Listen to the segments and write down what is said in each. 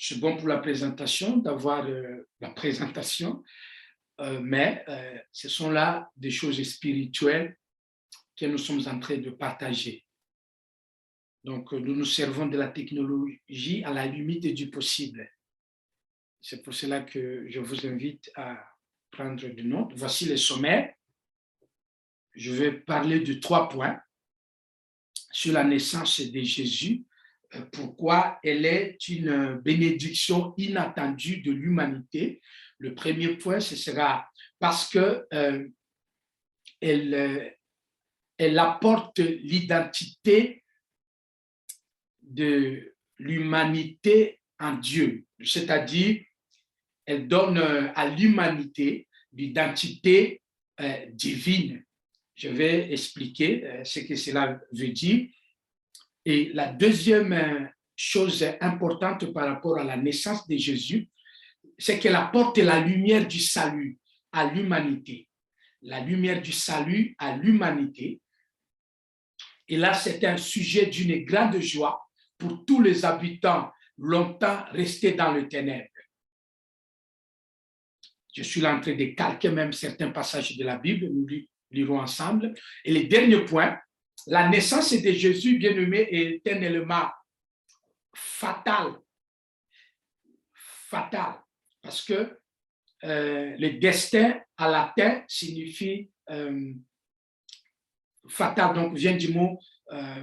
c'est bon pour la présentation, d'avoir la présentation, mais ce sont là des choses spirituelles que nous sommes en train de partager. Donc, nous nous servons de la technologie à la limite du possible. C'est pour cela que je vous invite à prendre des notes. Voici le sommaire. Je vais parler de 3 points sur la naissance de Jésus, pourquoi elle est une bénédiction inattendue de l'humanité. Le premier point, ce sera parce que elle apporte l'identité de l'humanité en Dieu, c'est-à-dire elle donne à l'humanité l'identité divine. Je vais expliquer ce que cela veut dire. Et la deuxième chose importante par rapport à la naissance de Jésus, c'est qu'elle apporte la lumière du salut à l'humanité. La lumière du salut à l'humanité. Et là, c'est un sujet d'une grande joie pour tous les habitants longtemps restés dans le ténèbre. Je suis là en train de calquer même certains passages de la Bible, nous lirons ensemble. Et le dernier point, la naissance de Jésus, bien-aimé, est un élément fatal. Fatal. Parce que le destin à latin signifie fatal, donc vient du mot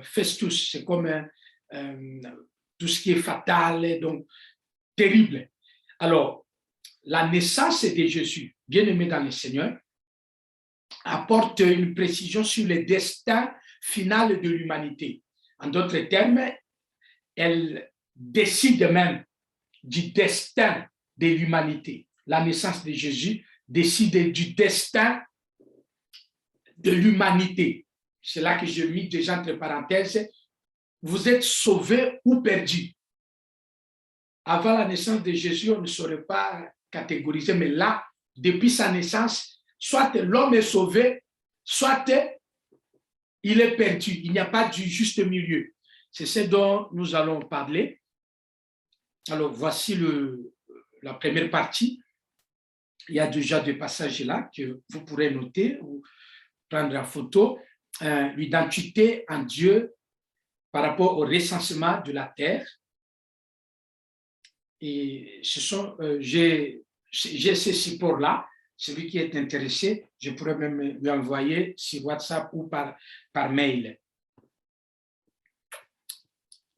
festus, c'est comme tout ce qui est fatal, donc terrible. Alors, la naissance de Jésus, bien-aimé dans le Seigneur, apporte une précision sur le destin final de l'humanité. En d'autres termes, elle décide même du destin de l'humanité. La naissance de Jésus décide du destin de l'humanité. C'est là que je mis déjà entre parenthèses, vous êtes sauvés ou perdus. Avant la naissance de Jésus, on ne saurait pas catégoriser, mais là, depuis sa naissance, soit l'homme est sauvé, soit il est perdu. Il n'y a pas du juste milieu. C'est ce dont nous allons parler. Alors, voici la première partie. Il y a déjà des passages là que vous pourrez noter ou prendre en photo. L'identité en Dieu par rapport au recensement de la terre. Et j'ai ces supports-là. Celui qui est intéressé, je pourrais même lui envoyer sur WhatsApp ou par mail.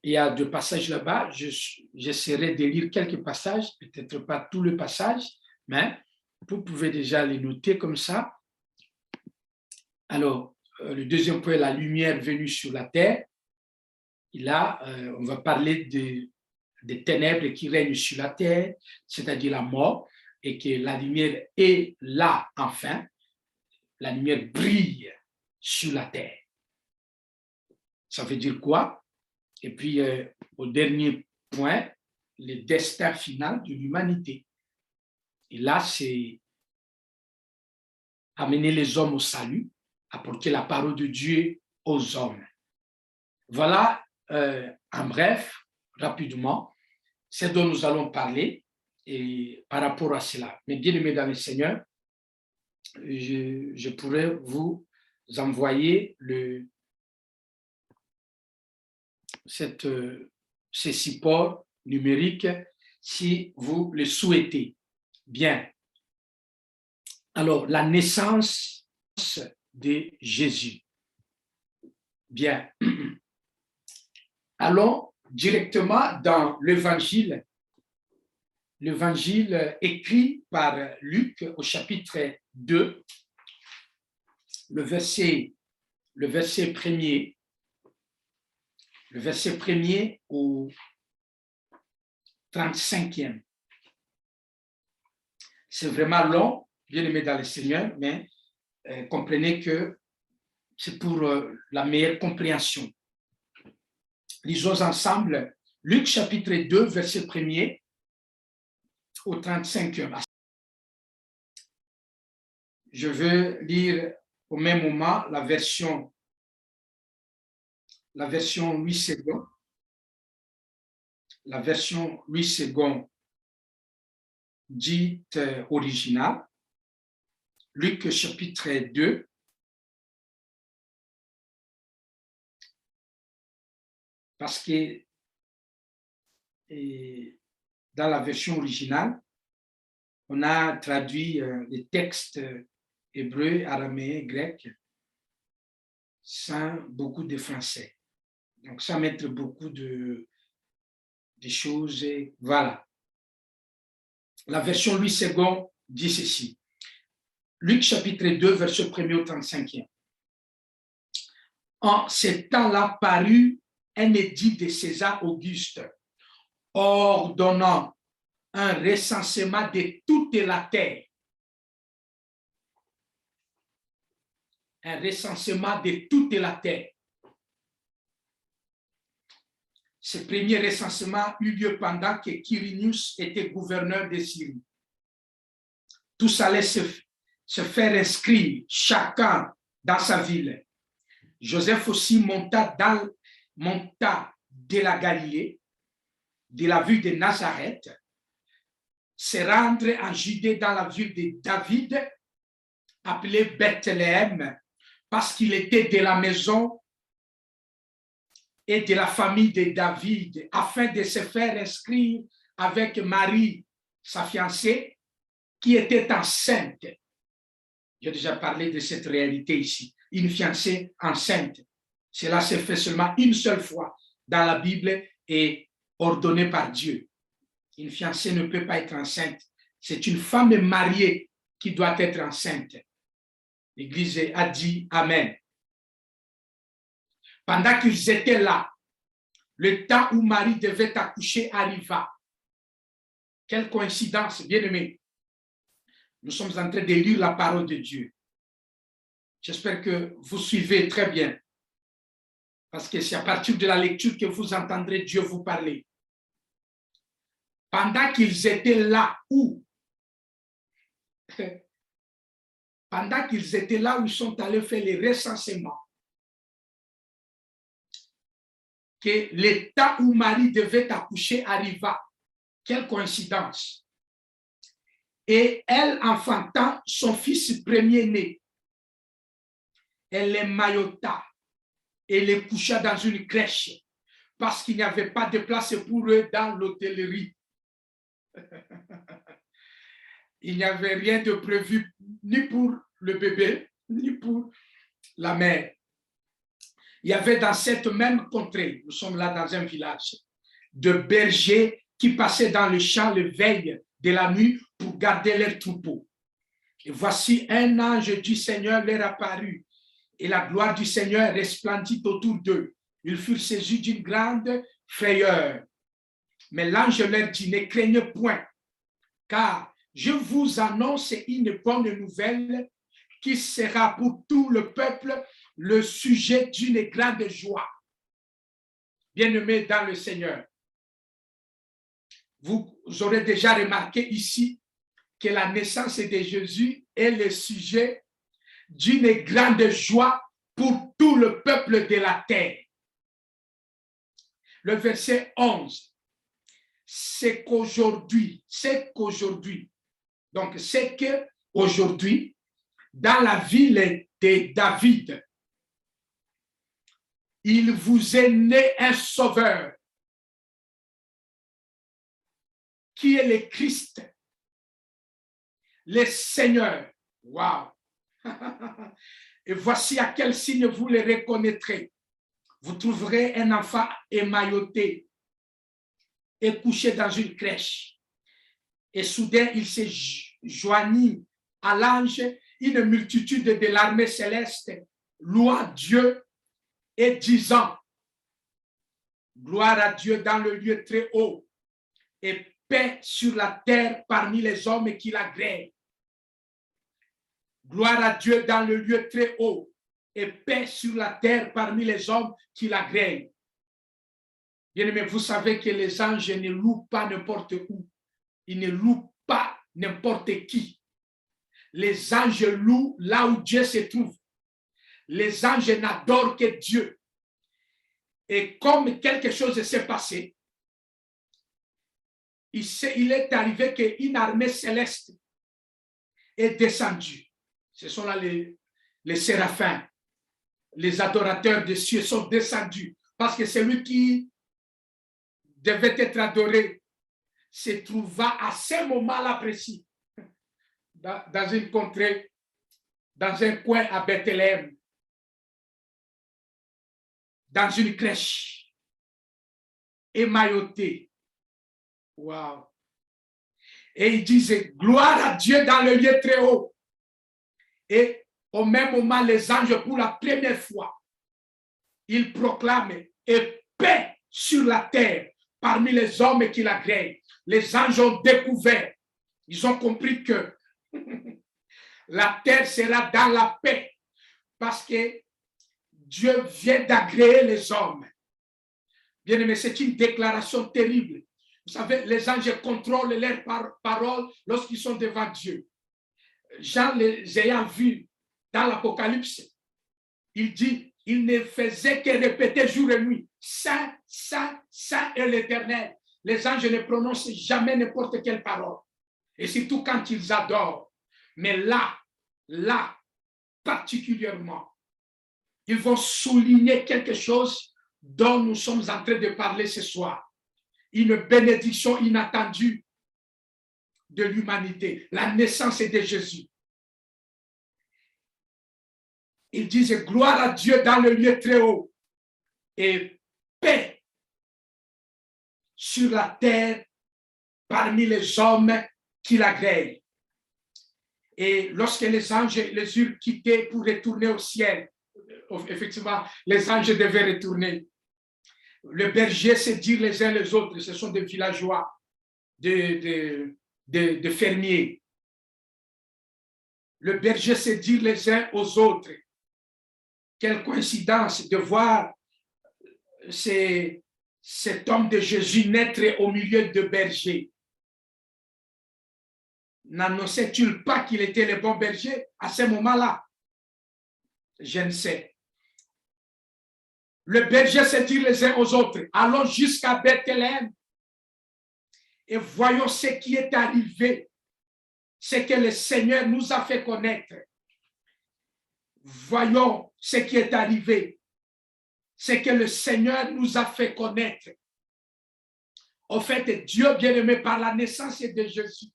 Il y a 2 passages là-bas. J'essaierai de lire quelques passages, peut-être pas tous les passages, mais vous pouvez déjà les noter comme ça. Alors, le deuxième point, la lumière venue sur la terre. Et là, on va parler des ténèbres qui règnent sur la terre, c'est-à-dire la mort, et que la lumière est là enfin. La lumière brille sur la terre. Ça veut dire quoi? Et puis, au dernier point, le destin final de l'humanité. Et là, c'est amener les hommes au salut, apporter la parole de Dieu aux hommes. Voilà, en bref, rapidement, ce dont nous allons parler et par rapport à cela. Mais bien aimés dans le Seigneur, je pourrais vous envoyer ces supports numériques si vous le souhaitez. Bien. Alors, la naissance de Jésus. Bien. Allons directement dans l'évangile écrit par Luc au chapitre 2, le verset 1er, au 35e. C'est vraiment long, bien aimé dans le Seigneur, mais comprenez que c'est pour la meilleure compréhension. Lisons ensemble Luc chapitre 2, verset 1er au 35e. Je veux lire au même moment la version 8 secondes. la version Louis II dite originale, Luc chapitre 2, parce que dans la version originale, on a traduit les textes hébreux, araméen, grec, sans beaucoup de français. Donc, ça met beaucoup de choses. Et voilà. La version Louis II dit ceci. Luc chapitre 2, verset 1er au 35e. En ces temps-là parut un édit de César Auguste ordonnant un recensement de toute la terre. Un recensement de toute la terre. Ce premier recensement eut lieu pendant que Quirinius était gouverneur de Syrie. Tous allaient se faire inscrire, chacun dans sa ville. Joseph aussi monta de la Galilée, de la ville de Nazareth, se rendre en Judée dans la ville de David, appelée Bethléem, parce qu'il était de la maison et de la famille de David, afin de se faire inscrire avec Marie, sa fiancée, qui était enceinte. J'ai déjà parlé de cette réalité ici. Une fiancée enceinte. Cela se fait seulement une seule fois dans la Bible et ordonné par Dieu. Une fiancée ne peut pas être enceinte. C'est une femme mariée qui doit être enceinte. L'Église a dit Amen. Pendant qu'ils étaient là, le temps où Marie devait accoucher arriva. Quelle coïncidence, bien-aimés. Nous sommes en train de lire la parole de Dieu. J'espère que vous suivez très bien. Parce que c'est à partir de la lecture que vous entendrez Dieu vous parler. Pendant qu'ils étaient là où? Pendant qu'ils étaient là où ils sont allés faire les recensements, que le temps où Marie devait accoucher arriva. Quelle coïncidence. Et elle, enfantant son fils premier-né, elle l'émaillota et les coucha dans une crèche parce qu'il n'y avait pas de place pour eux dans l'hôtellerie. Il n'y avait rien de prévu ni pour le bébé, ni pour la mère. Il y avait dans cette même contrée, nous sommes là dans un village, de bergers qui passaient dans le champ le veille de la nuit pour garder leurs troupeaux. Et voici un ange du Seigneur leur apparut, et la gloire du Seigneur resplendit autour d'eux. Ils furent saisis d'une grande frayeur. Mais l'ange leur dit, ne craignez point, car je vous annonce une bonne nouvelle qui sera pour tout le peuple le sujet d'une grande joie. Bien-aimés dans le Seigneur, vous aurez déjà remarqué ici que la naissance de Jésus est le sujet d'une grande joie pour tout le peuple de la terre. Le verset 11, c'est qu'aujourd'hui, donc c'est qu'aujourd'hui, dans la ville de David, il vous est né un sauveur qui est le Christ, le Seigneur. Wow! Et voici à quel signe vous le reconnaîtrez. Vous trouverez un enfant émailloté et couché dans une crèche. Et soudain, il se joignit à l'ange une multitude de l'armée céleste, louant Dieu et disant, gloire à Dieu dans le lieu très haut et paix sur la terre parmi les hommes qui l'agréent. Gloire à Dieu dans le lieu très haut et paix sur la terre parmi les hommes qui l'agréent. Bien-aimés, vous savez que les anges ne louent pas n'importe où. Ils ne louent pas n'importe qui. Les anges louent là où Dieu se trouve. Les anges n'adorent que Dieu. Et comme quelque chose s'est passé, il est arrivé qu'une armée céleste est descendue. Ce sont là les séraphins, les adorateurs des cieux sont descendus parce que celui qui devait être adoré se trouva à ce moment-là précis dans une contrée, dans un coin à Bethléem, dans une crèche, émailloté. Wow. Et il disait, gloire à Dieu dans le lieu très haut. Et au même moment, les anges, pour la première fois, ils proclament et paix sur la terre parmi les hommes qui l'agréent. Les anges ont découvert, ils ont compris que la terre sera dans la paix parce que Dieu vient d'agréer les hommes. Bien aimé, c'est une déclaration terrible. Vous savez, les anges contrôlent leurs paroles lorsqu'ils sont devant Dieu. Jean les ayant vus dans l'Apocalypse, il dit, il ne faisait que répéter jour et nuit, Saint, Saint, Saint est l'Éternel. Les anges ne prononcent jamais n'importe quelle parole. Et surtout quand ils adorent. Mais là, particulièrement, ils vont souligner quelque chose dont nous sommes en train de parler ce soir. Une bénédiction inattendue de l'humanité, la naissance de Jésus. Ils disent gloire à Dieu dans le lieu très haut et paix sur la terre parmi les hommes qui l'agréent. Et lorsque les anges les eurent quittés pour retourner au ciel, effectivement, les anges devaient retourner. Le berger se dit les uns les autres, ce sont des villageois, de fermiers. Le berger se dit les uns aux autres. Quelle coïncidence de voir cet homme de Jésus naître au milieu de bergers. N'annonçait-il pas qu'il était le bon berger à ce moment-là? Je ne sais. Le berger se dit les uns aux autres, allons jusqu'à Bethléem et voyons ce qui est arrivé, ce que le Seigneur nous a fait connaître. Voyons ce qui est arrivé, ce que le Seigneur nous a fait connaître. En fait, Dieu bien-aimé par la naissance de Jésus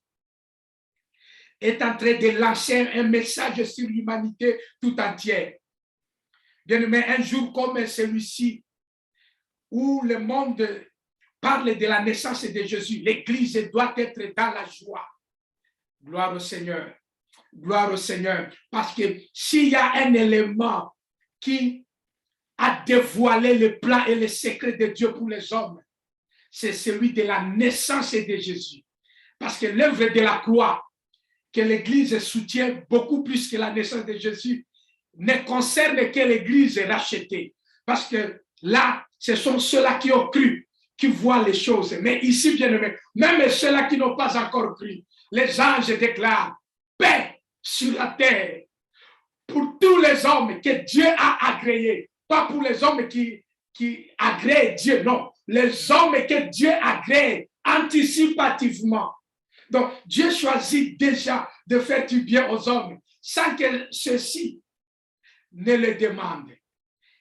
est en train de lancer un message sur l'humanité tout entière. Bien-aimé, un jour comme celui-ci, où le monde parle de la naissance de Jésus, l'Église doit être dans la joie. Gloire au Seigneur. Gloire au Seigneur. Parce que s'il y a un élément qui a dévoilé le plan et les secrets de Dieu pour les hommes, c'est celui de la naissance de Jésus. Parce que l'œuvre de la croix, que l'Église soutient beaucoup plus que la naissance de Jésus, ne concerne que l'Église rachetée. Parce que là, ce sont ceux-là qui ont cru, qui voient les choses. Mais ici, bien aimé, même ceux-là qui n'ont pas encore cru, les anges déclarent paix sur la terre pour tous les hommes que Dieu a agréés. Pas pour les hommes qui agréent Dieu, non. Les hommes que Dieu agrée anticipativement. Donc, Dieu choisit déjà de faire du bien aux hommes sans que ceux-ci ne le demandent.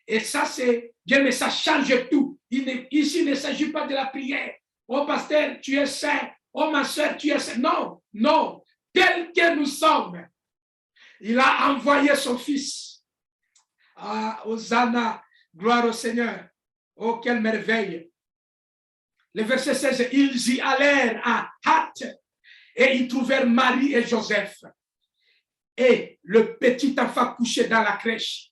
Et ça, c'est bien, mais ça change tout. Ici, il ne s'agit pas de la prière. Oh, pasteur, tu es saint. Oh, ma soeur, tu es saint. Non, non. Tel que nous sommes, il a envoyé son fils. Ah, Hosanna, gloire au Seigneur. Oh, quelle merveille. Le verset 16, ils y allèrent à hâte et ils trouvèrent Marie et Joseph et le petit enfant couché dans la crèche.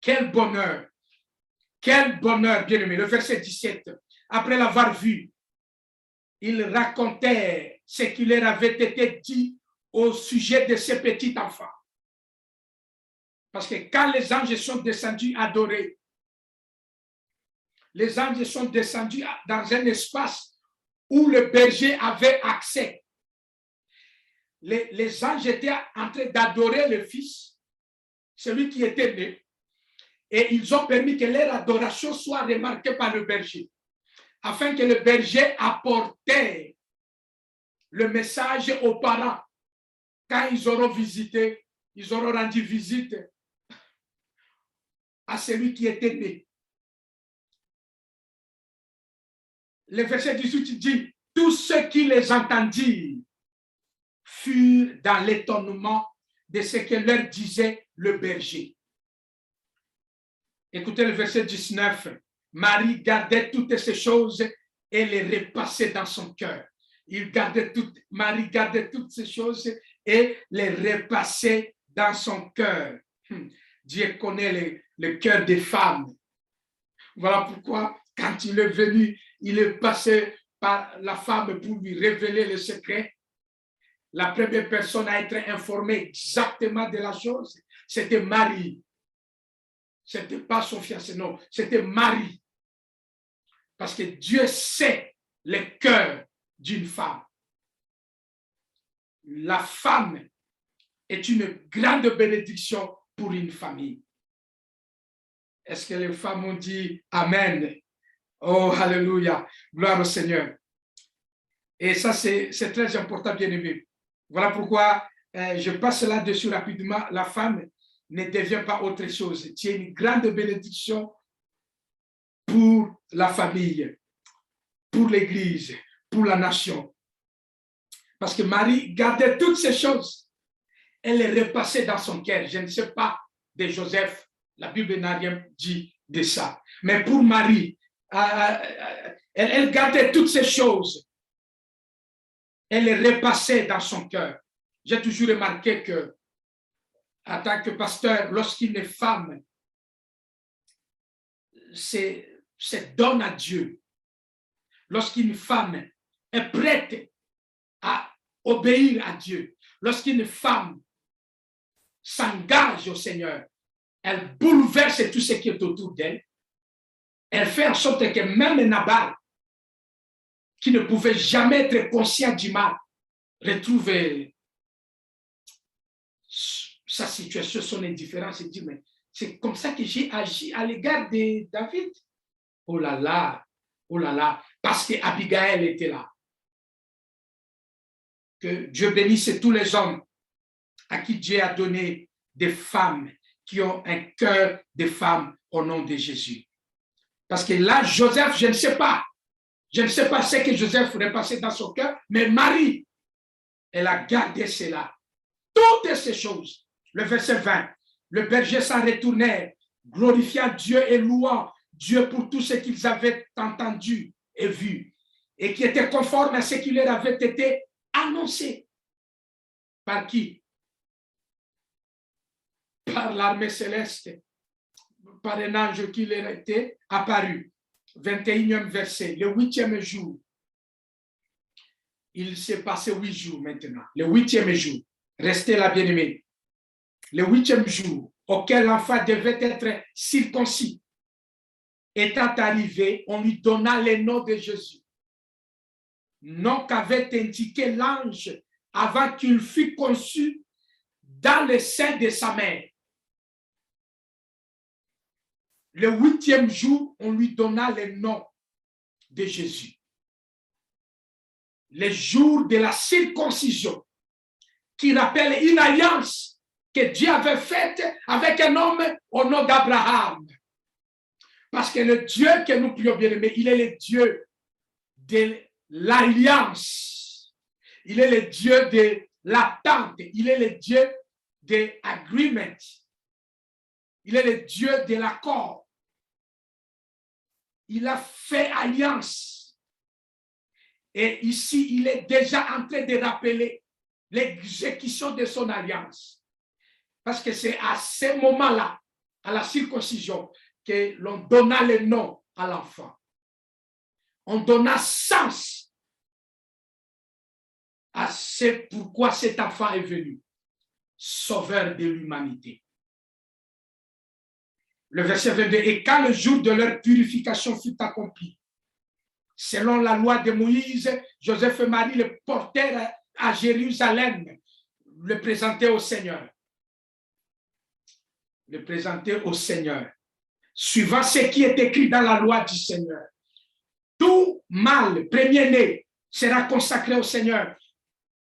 Quel bonheur, bien aimé. Le verset 17, après l'avoir vu, ils racontèrent ce qui leur avait été dit au sujet de ce petit enfant. Parce que quand les anges sont descendus adorer, les anges sont descendus dans un espace où le berger avait accès. Les anges étaient en train d'adorer le Fils, celui qui était né, et ils ont permis que leur adoration soit remarquée par le berger, afin que le berger apportait le message aux parents. Quand ils auront visité, ils auront rendu visite à celui qui était né. Le verset 18 dit, tous ceux qui les entendirent furent dans l'étonnement de ce que leur disait le berger. Écoutez le verset 19. Marie gardait toutes ces choses et les repassait dans son cœur. Marie gardait toutes ces choses et les repassait dans son cœur. Dieu connaît le cœur des femmes. Voilà pourquoi, quand il est venu, il est passé par la femme pour lui révéler le secret. La première personne à être informée exactement de la chose, c'était Marie. Ce n'était pas son fiancé, non, c'était Marie. Parce que Dieu sait le cœur d'une femme. La femme est une grande bénédiction pour une famille. Est-ce que les femmes ont dit Amen? Oh, alléluia, gloire au Seigneur. Et ça, c'est très important, bien aimé. Voilà pourquoi je passe là-dessus rapidement. La femme ne devient pas autre chose. Tu es une grande bénédiction pour la famille, pour l'Église, pour la nation. Parce que Marie gardait toutes ces choses. Elle les repassait dans son cœur. Je ne sais pas de Joseph. La Bible n'a rien dit de ça. Mais pour Marie, elle gardait toutes ces choses. Elle les repassait dans son cœur. J'ai toujours remarqué que, en tant que pasteur, lorsqu'une femme se donne à Dieu, lorsqu'une femme est prête à obéir à Dieu, lorsqu'une femme s'engage au Seigneur, elle bouleverse tout ce qui est autour d'elle. Elle fait en sorte que même Nabal, qui ne pouvait jamais être conscient du mal, retrouve sa situation, son indifférence, et dit, mais c'est comme ça que j'ai agi à l'égard de David. Oh là là, parce qu'Abigail était là. Que Dieu bénisse tous les hommes à qui Dieu a donné des femmes qui ont un cœur de femme au nom de Jésus. Parce que là, Joseph, je ne sais pas ce que Joseph repassait dans son cœur, mais Marie, elle a gardé cela. Toutes ces choses. Le verset 20, le berger s'en retournait, glorifiant Dieu et louant Dieu pour tout ce qu'ils avaient entendu et vu, et qui était conforme à ce qui leur avait été annoncé. Par qui? Par l'armée céleste, par un ange qui leur était apparu. 21e verset, le 8e jour. Il s'est passé 8 jours maintenant. Le 8e jour. Restez là, bien-aimés. Le 8e jour auquel l'enfant devait être circoncis étant arrivé, on lui donna le nom de Jésus. Nom qu'avait indiqué l'ange avant qu'il fût conçu dans le sein de sa mère. Le 8e jour, on lui donna le nom de Jésus. Le jour de la circoncision, qui rappelle une alliance que Dieu avait faite avec un homme au nom d'Abraham. Parce que le Dieu que nous prions bien aimé, il est le Dieu de l'alliance. Il est le Dieu de l'attente. Il est le Dieu de l'agreement. Il est le Dieu de l'accord. Il a fait alliance. Et ici, il est déjà en train de rappeler l'exécution de son alliance. Parce que c'est à ce moment-là, à la circoncision, que l'on donna le nom à l'enfant. On donna sens à ce pourquoi cet enfant est venu, sauveur de l'humanité. Le verset 22, et quand le jour de leur purification fut accompli, selon la loi de Moïse, Joseph et Marie le portèrent à Jérusalem, le présenter au Seigneur. Le présenter au Seigneur. Suivant ce qui est écrit dans la loi du Seigneur. Tout mâle, premier-né, sera consacré au Seigneur.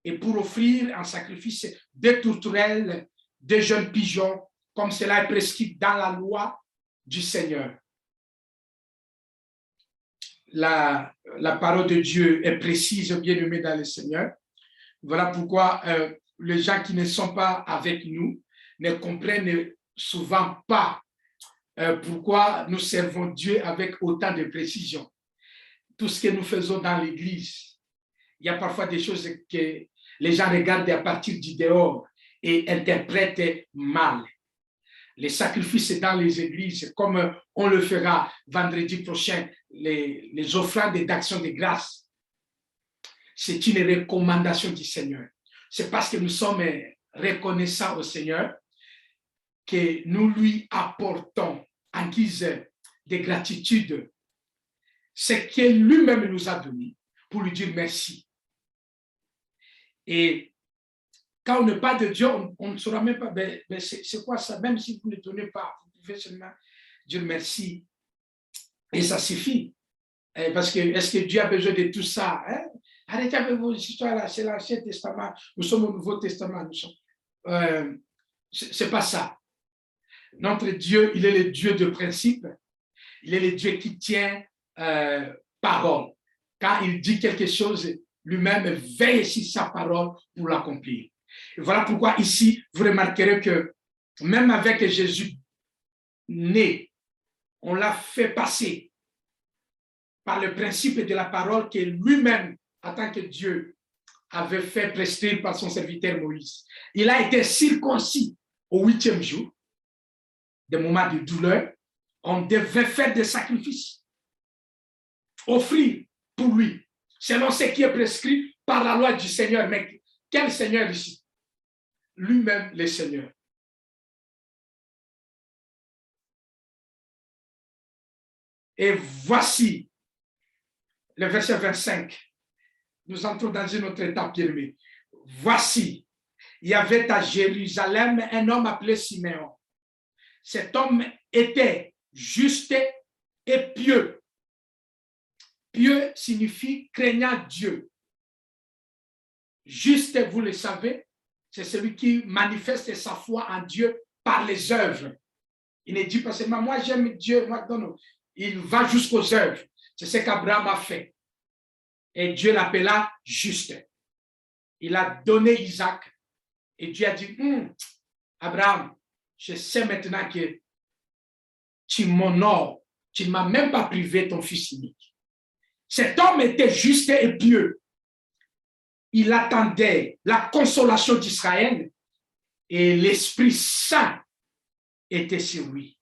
et pour offrir en sacrifice 2 tourterelles, 2 jeunes pigeons, comme cela est prescrit dans la loi du Seigneur. La parole de Dieu est précise, bien-aimés dans le Seigneur. Voilà pourquoi les gens qui ne sont pas avec nous ne comprennent souvent pas pourquoi nous servons Dieu avec autant de précision. Tout ce que nous faisons dans l'Église, il y a parfois des choses que les gens regardent à partir du dehors et interprètent mal. Les sacrifices dans les églises, comme on le fera vendredi prochain, les offrandes d'action de grâce, c'est une recommandation du Seigneur. C'est parce que nous sommes reconnaissants au Seigneur que nous lui apportons en guise de gratitude ce que lui-même nous a donné pour lui dire merci. Et quand on ne parle de Dieu, on ne saura même pas, c'est quoi ça? Même si vous ne donnez pas, vous pouvez seulement dire merci. Et ça suffit. Parce que, est-ce que Dieu a besoin de tout ça? Hein? Arrêtez avec vos histoires-là, c'est l'Ancien Testament, nous sommes au Nouveau Testament. C'est pas ça. Notre Dieu, il est le Dieu de principe. Il est le Dieu qui tient parole. Quand il dit quelque chose, lui-même veille sur sa parole pour l'accomplir. Et voilà pourquoi ici, vous remarquerez que même avec Jésus né, on l'a fait passer par le principe de la parole que lui-même, en tant que Dieu, avait fait prescrire par son serviteur Moïse. Il a été circoncis au 8e jour, des moments de douleur. On devait faire des sacrifices, offrir pour lui, selon ce qui est prescrit par la loi du Seigneur. Mais quel Seigneur ici? Lui-même, le Seigneur. Et voici le verset 25. Nous entrons dans une autre étape, bien-aimé. Voici, il y avait à Jérusalem un homme appelé Siméon. Cet homme était juste et pieux. Pieux signifie craignant Dieu. Juste, vous le savez, c'est celui qui manifeste sa foi en Dieu par les œuvres. Il ne dit pas seulement, moi j'aime Dieu, moi, non, non. Il va jusqu'aux œuvres. C'est ce qu'Abraham a fait. Et Dieu l'appela juste. Il a donné Isaac. Et Dieu a dit, Abraham, je sais maintenant que tu m'honores. Tu ne m'as même pas privé ton fils unique. Cet homme était juste et pieux. Il attendait la consolation d'Israël et l'Esprit Saint était sur lui.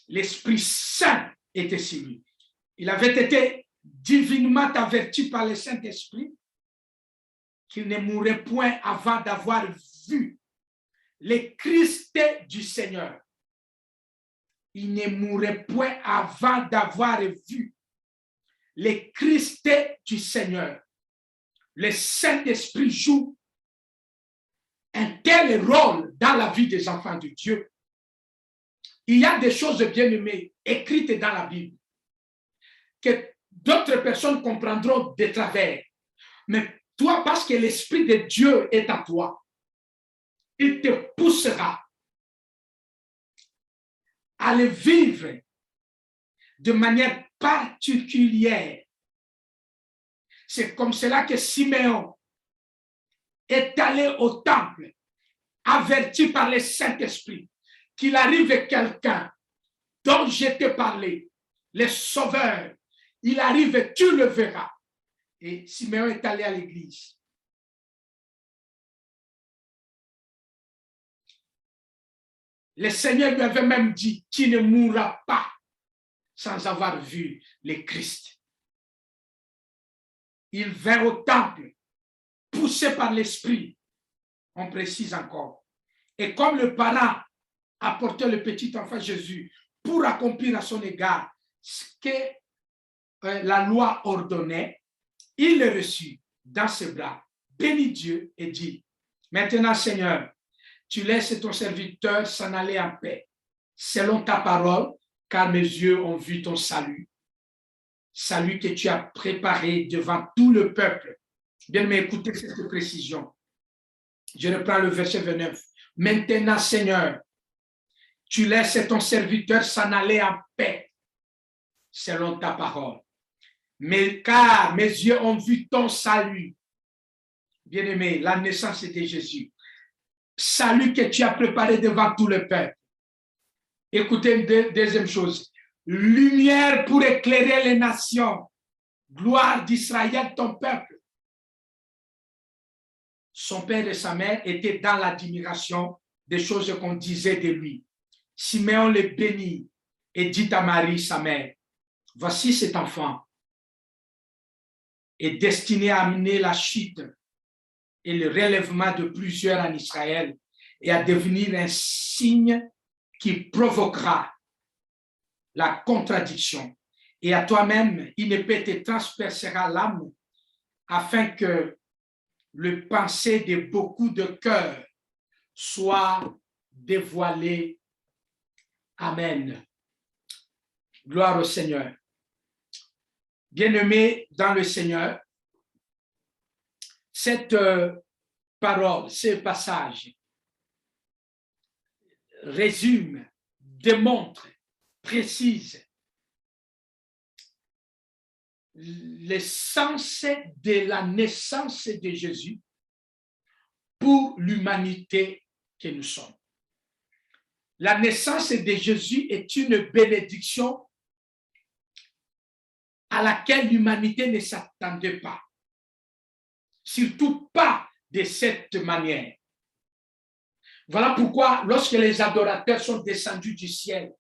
L'Esprit Saint était sur lui. Il avait été divinement averti par le Saint-Esprit qu'il ne mourrait point avant d'avoir vu le Christ du Seigneur. Il ne mourrait point avant d'avoir vu le Christ du Seigneur. Le Saint-Esprit joue un tel rôle dans la vie des enfants de Dieu. Il y a des choses bien-aimées écrites dans la Bible que d'autres personnes comprendront de travers. Mais toi, parce que l'Esprit de Dieu est à toi, il te poussera à le vivre de manière particulière. C'est comme cela que Siméon est allé au temple, averti par le Saint-Esprit, qu'il arrive quelqu'un dont je t'ai parlé, le Sauveur. Il arrive, tu le verras. Et Siméon est allé à l'église. Le Seigneur lui avait même dit, tu ne mourras pas sans avoir vu le Christ. Il vint au temple, poussé par l'Esprit, on précise encore. Et comme le parent apportait le petit enfant Jésus pour accomplir à son égard ce que la loi ordonnait, il le reçut dans ses bras, bénit Dieu et dit, maintenant Seigneur, tu laisses ton serviteur s'en aller en paix, selon ta parole, car mes yeux ont vu ton salut. Salut que tu as préparé devant tout le peuple, Bien, mais écoutez cette précision. Je reprends le verset 29. Maintenant, Seigneur, tu laisses ton serviteur s'en aller en paix, selon ta parole. Mais car mes yeux ont vu ton salut. Bien-aimé, la naissance de Jésus. Salut que tu as préparé devant tout le peuple. Écoutez une deuxième chose. Lumière pour éclairer les nations. Gloire d'Israël, ton peuple. Son père et sa mère étaient dans l'admiration des choses qu'on disait de lui. Siméon le bénit et dit à Marie, sa mère, voici cet enfant est destiné à amener la chute et le relèvement de plusieurs en Israël et à devenir un signe qui provoquera la contradiction. Et à toi-même, une épée te transpercera l'âme afin que le pensée de beaucoup de cœurs soit dévoilé. Amen. Gloire au Seigneur. Bien-aimés dans le Seigneur, cette parole, ce passage résume, démontre, précise l'essence de la naissance de Jésus pour l'humanité que nous sommes. La naissance de Jésus est une bénédiction à laquelle l'humanité ne s'attendait pas. Surtout pas de cette manière. Voilà pourquoi, lorsque les adorateurs sont descendus du ciel,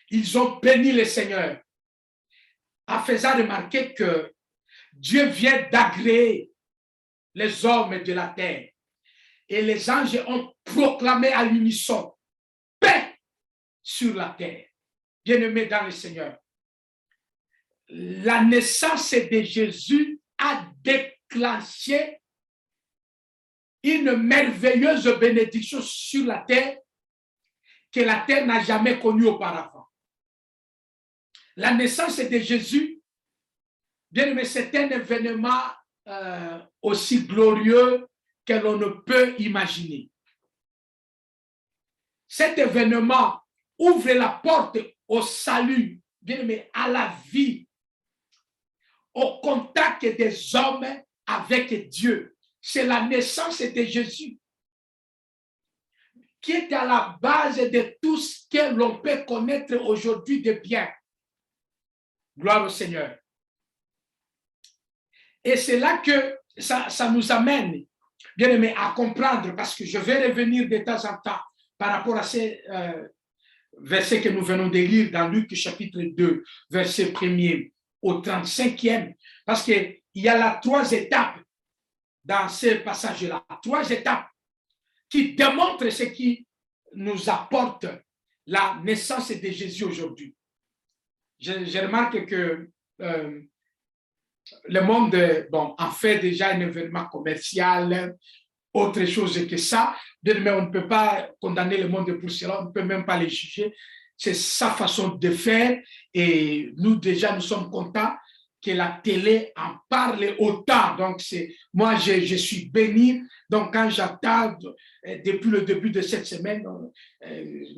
ils ont béni le Seigneur, en faisant remarquer que Dieu vient d'agréer les hommes de la terre. Et les anges ont proclamé à l'unisson paix sur la terre. Bien-aimés dans le Seigneur, la naissance de Jésus a déclenché une merveilleuse bénédiction sur la terre que la terre n'a jamais connue auparavant. La naissance de Jésus, bien aimé, c'est un événement aussi glorieux que l'on ne peut imaginer. Cet événement ouvre la porte au salut, bien aimé, à la vie, au contact des hommes avec Dieu. C'est la naissance de Jésus qui est à la base de tout ce que l'on peut connaître aujourd'hui de bien. Gloire au Seigneur. Et c'est là que ça nous amène, bien aimé, à comprendre, parce que je vais revenir de temps en temps par rapport à ces versets que nous venons de lire dans Luc chapitre 2, verset 1er au 35e, parce qu'il y a là 3 étapes dans ce passage-là, 3 étapes qui démontrent ce qui nous apporte la naissance de Jésus aujourd'hui. Je remarque que le monde, bon, en fait déjà un événement commercial, autre chose que ça, mais on ne peut pas condamner le monde pour cela, on ne peut même pas les juger. C'est sa façon de faire et nous déjà, nous sommes contents que la télé en parle autant. Donc, moi, je suis béni. Donc, quand j'attends depuis le début de cette semaine,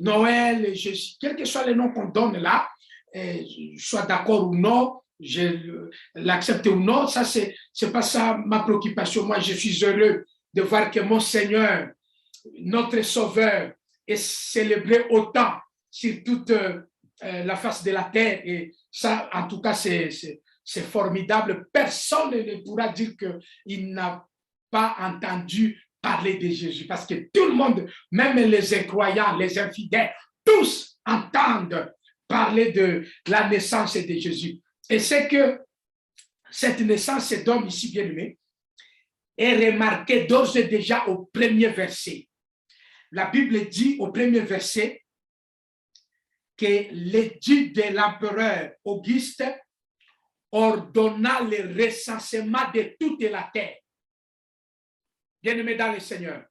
Noël, quel que soit le nom qu'on donne là, je sois d'accord ou non, je l'accepte ou non, ça, c'est pas ça ma préoccupation. Moi, je suis heureux de voir que mon Seigneur, notre Sauveur, est célébré autant sur toute la face de la terre. Et ça, en tout cas, c'est formidable. Personne ne pourra dire qu'il n'a pas entendu parler de Jésus. Parce que tout le monde, même les incroyants, les infidèles, tous entendent parler de la naissance de Jésus. Et c'est que cette naissance d'homme ici bien aimé est remarquée d'ores et déjà au premier verset. La Bible dit au premier verset que l'édit de l'empereur Auguste ordonna le recensement de toute la terre. Bien-aimés dans le Seigneur,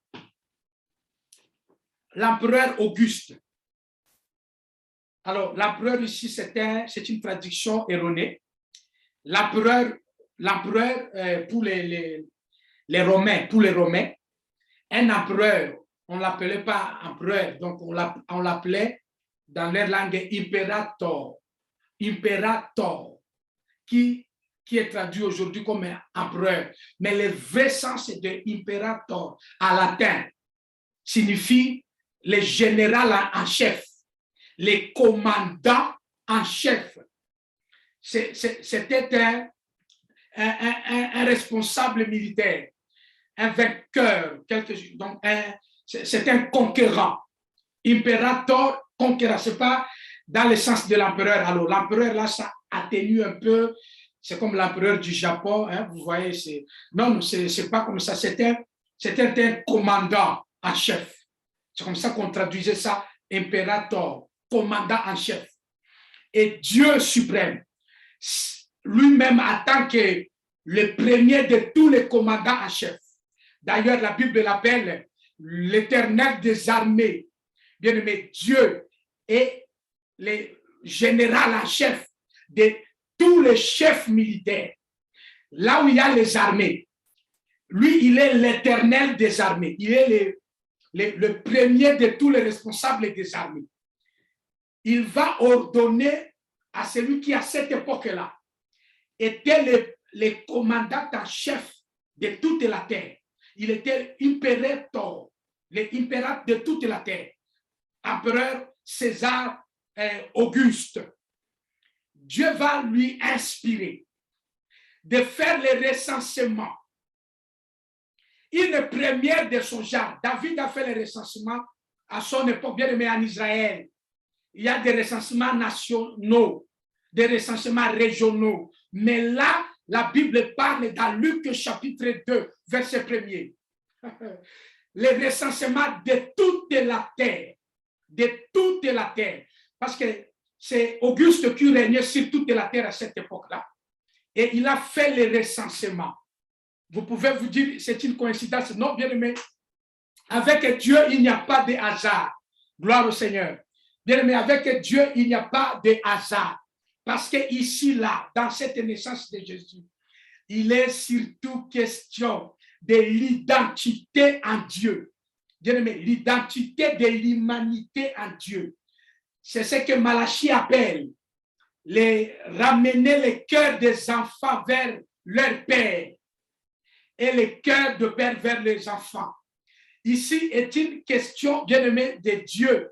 l'empereur Auguste. Alors, l'empereur ici, c'est une traduction erronée. L'empereur l'empereur, pour les Romains, un empereur, on ne l'appelait pas empereur, donc on l'appelait dans leur langue imperator, qui est traduit aujourd'hui comme empereur. Mais le vrai sens de imperator en latin signifie le général en chef, les commandants en chef. C'était un responsable militaire, un vainqueur, donc c'est un conquérant. Imperator, conquérant, ce n'est pas dans le sens de l'empereur. Alors, l'empereur, là, ça atténue un peu, c'est comme l'empereur du Japon, hein, vous voyez, non, c'est pas comme ça, c'était un commandant en chef. C'est comme ça qu'on traduisait ça, imperator, commandant en chef. Et Dieu suprême, lui-même en tant que le premier de tous les commandants en chef. D'ailleurs, la Bible l'appelle l'Éternel des armées. Bien aimé, Dieu est le général en chef de tous les chefs militaires. Là où il y a les armées, lui, il est l'Éternel des armées. Il est le premier de tous les responsables des armées. Il va ordonner à celui qui, à cette époque-là, était le commandant en chef de toute la terre. Il était impérator, l'impérateur de toute la terre. Empereur César Auguste. Dieu va lui inspirer de faire le recensement. Une première de son genre. David a fait le recensement à son époque, bien aimé, en Israël. Il y a des recensements nationaux, des recensements régionaux. Mais là, la Bible parle dans Luc chapitre 2, verset 1er. Le recensement de toute la terre. De toute la terre. Parce que c'est Auguste qui régnait sur toute la terre à cette époque-là. Et il a fait le recensement. Vous pouvez vous dire, c'est une coïncidence. Non, bien aimé. Avec Dieu, il n'y a pas de hasard. Gloire au Seigneur. Bien aimé, avec Dieu, il n'y a pas de hasard. Parce que ici, là, dans cette naissance de Jésus, il est surtout question de l'identité en Dieu. Bien aimé, l'identité de l'humanité en Dieu. C'est ce que Malachie appelle ramener le cœur des enfants vers leur père et le cœur de père vers les enfants. Ici est une question, bien aimé, de Dieu,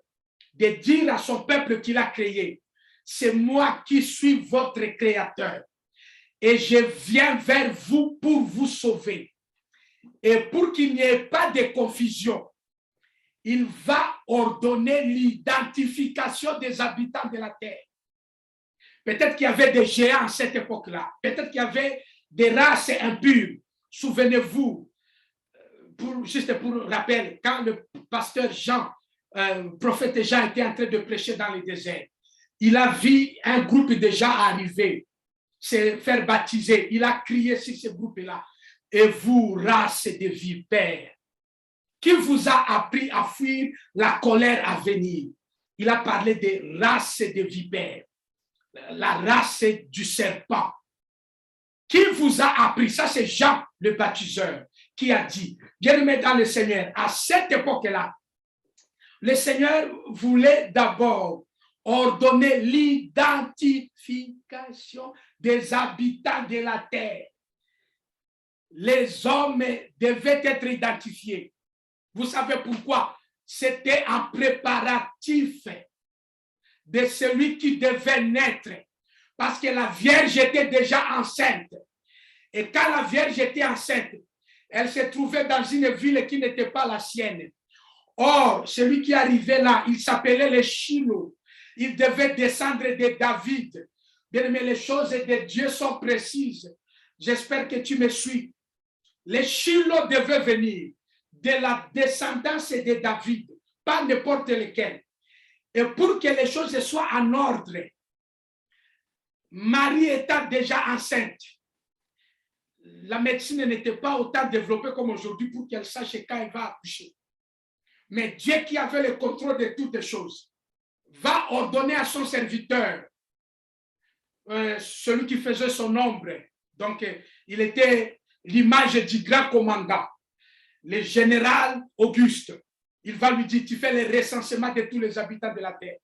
de dire à son peuple qu'il a créé, c'est moi qui suis votre créateur et je viens vers vous pour vous sauver. Et pour qu'il n'y ait pas de confusion, il va ordonner l'identification des habitants de la terre. Peut-être qu'il y avait des géants à cette époque-là. Peut-être qu'il y avait des races impures. Souvenez-vous, juste pour rappel, quand le pasteur Jean, prophète Jean était en train de prêcher dans le désert, il a vu un groupe de gens arriver, se faire baptiser. Il a crié sur ce groupe-là. Et vous, race de vipères, qui vous a appris à fuir la colère à venir? Il a parlé de race de vipères, la race du serpent. Qui vous a appris? Ça, c'est Jean le baptiseur qui a dit, bien-aimé dans le Seigneur, à cette époque-là, le Seigneur voulait d'abord ordonner l'identification des habitants de la terre. Les hommes devaient être identifiés. Vous savez pourquoi? C'était un préparatif de celui qui devait naître. Parce que la Vierge était déjà enceinte. Et quand la Vierge était enceinte, elle se trouvait dans une ville qui n'était pas la sienne. Or, celui qui arrivait là, il s'appelait le Shiloh. Il devait descendre de David. Bien aimé, les choses de Dieu sont précises. J'espère que tu me suis. Le Shiloh devait venir de la descendance de David, pas n'importe lequel. Et pour que les choses soient en ordre, Marie étant déjà enceinte, la médecine n'était pas autant développée comme aujourd'hui pour qu'elle sache quand elle va accoucher. Mais Dieu qui avait le contrôle de toutes les choses, va ordonner à son serviteur, celui qui faisait son ombre, Donc, il était l'image du grand commandant, le général Auguste. Il va lui dire, tu fais le recensement de tous les habitants de la terre.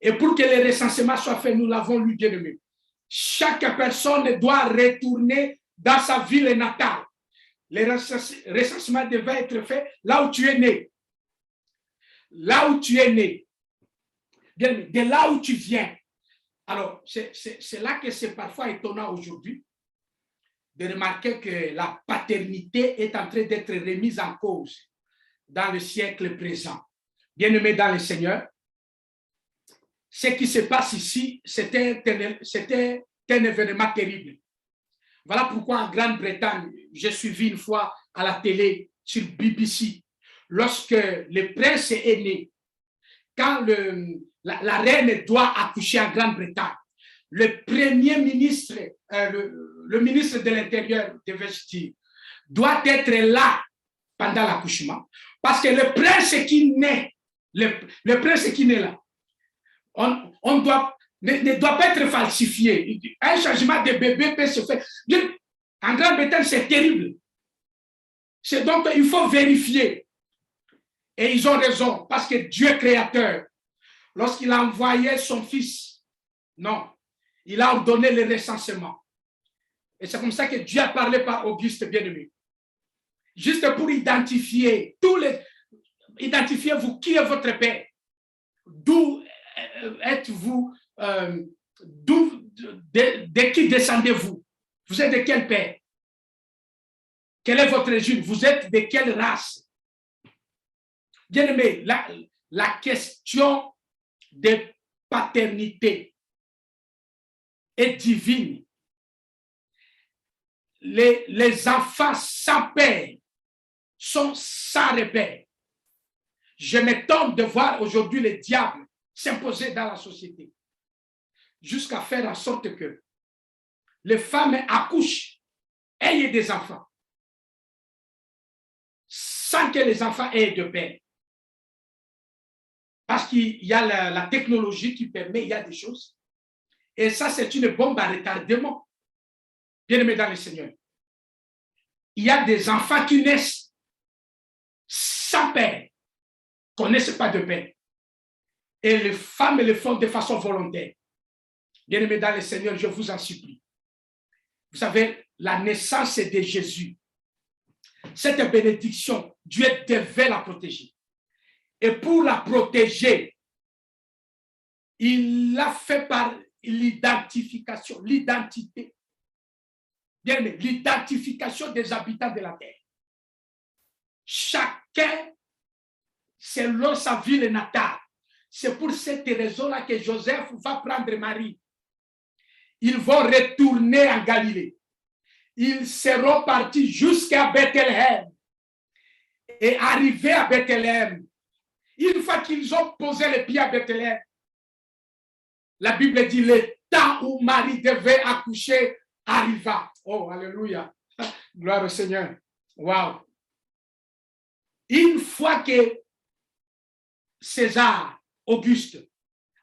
Et pour que le recensement soit fait, nous l'avons lu, bien-aimé. Chaque personne doit retourner dans sa ville natale. Le recensement devait être fait là où tu es né. Là où tu es né. De là où tu viens. Alors, c'est là que c'est parfois étonnant aujourd'hui de remarquer que la paternité est en train d'être remise en cause dans le siècle présent. Bien-aimés dans le Seigneur, ce qui se passe ici, c'était un événement terrible. Voilà pourquoi en Grande-Bretagne, j'ai suivi une fois à la télé sur BBC, lorsque le prince est né, quand la reine doit accoucher en Grande-Bretagne, le premier ministre, le ministre de l'Intérieur, doit être là pendant l'accouchement, parce que le prince qui naît, le prince qui naît là, on ne doit pas être falsifié. Un changement de bébé peut se faire. En Grande-Bretagne, c'est terrible. C'est donc, il faut vérifier. Et ils ont raison, parce que Dieu créateur, lorsqu'il a envoyé son fils, non, il a ordonné le recensement. Et c'est comme ça que Dieu a parlé par Auguste, bien-aimé. Juste pour identifier, identifiez-vous qui est votre père, d'où êtes-vous, de qui descendez-vous, vous êtes de quel père, quelle est votre origine, vous êtes de quelle race. Bien-aimé, la question de paternité est divine. Les enfants sans père sont sans repère. Je m'étonne de voir aujourd'hui le diable s'imposer dans la société jusqu'à faire en sorte que les femmes accouchent, aient des enfants, sans que les enfants aient de père. Parce qu'il y a la technologie qui permet, il y a des choses. Et ça, c'est une bombe à retardement. Bien-aimés dans le Seigneur. Il y a des enfants qui naissent sans père, ne connaissent pas de père. Et les femmes le font de façon volontaire. Bien-aimés dans le Seigneur, je vous en supplie. Vous savez, la naissance de Jésus, cette bénédiction, Dieu devait la protéger. Et pour la protéger, il l'a fait par l'identification, l'identité. Bien, l'identification des habitants de la terre. Chacun selon sa ville natale. C'est pour cette raison-là que Joseph va prendre Marie. Ils vont retourner en Galilée. Ils seront partis jusqu'à Bethléem. Et arrivés à Bethléem, une fois qu'ils ont posé les pieds à Bethléem, la Bible dit le temps où Marie devait accoucher arriva. Oh, alléluia. Gloire au Seigneur. Wow. Une fois que César, Auguste,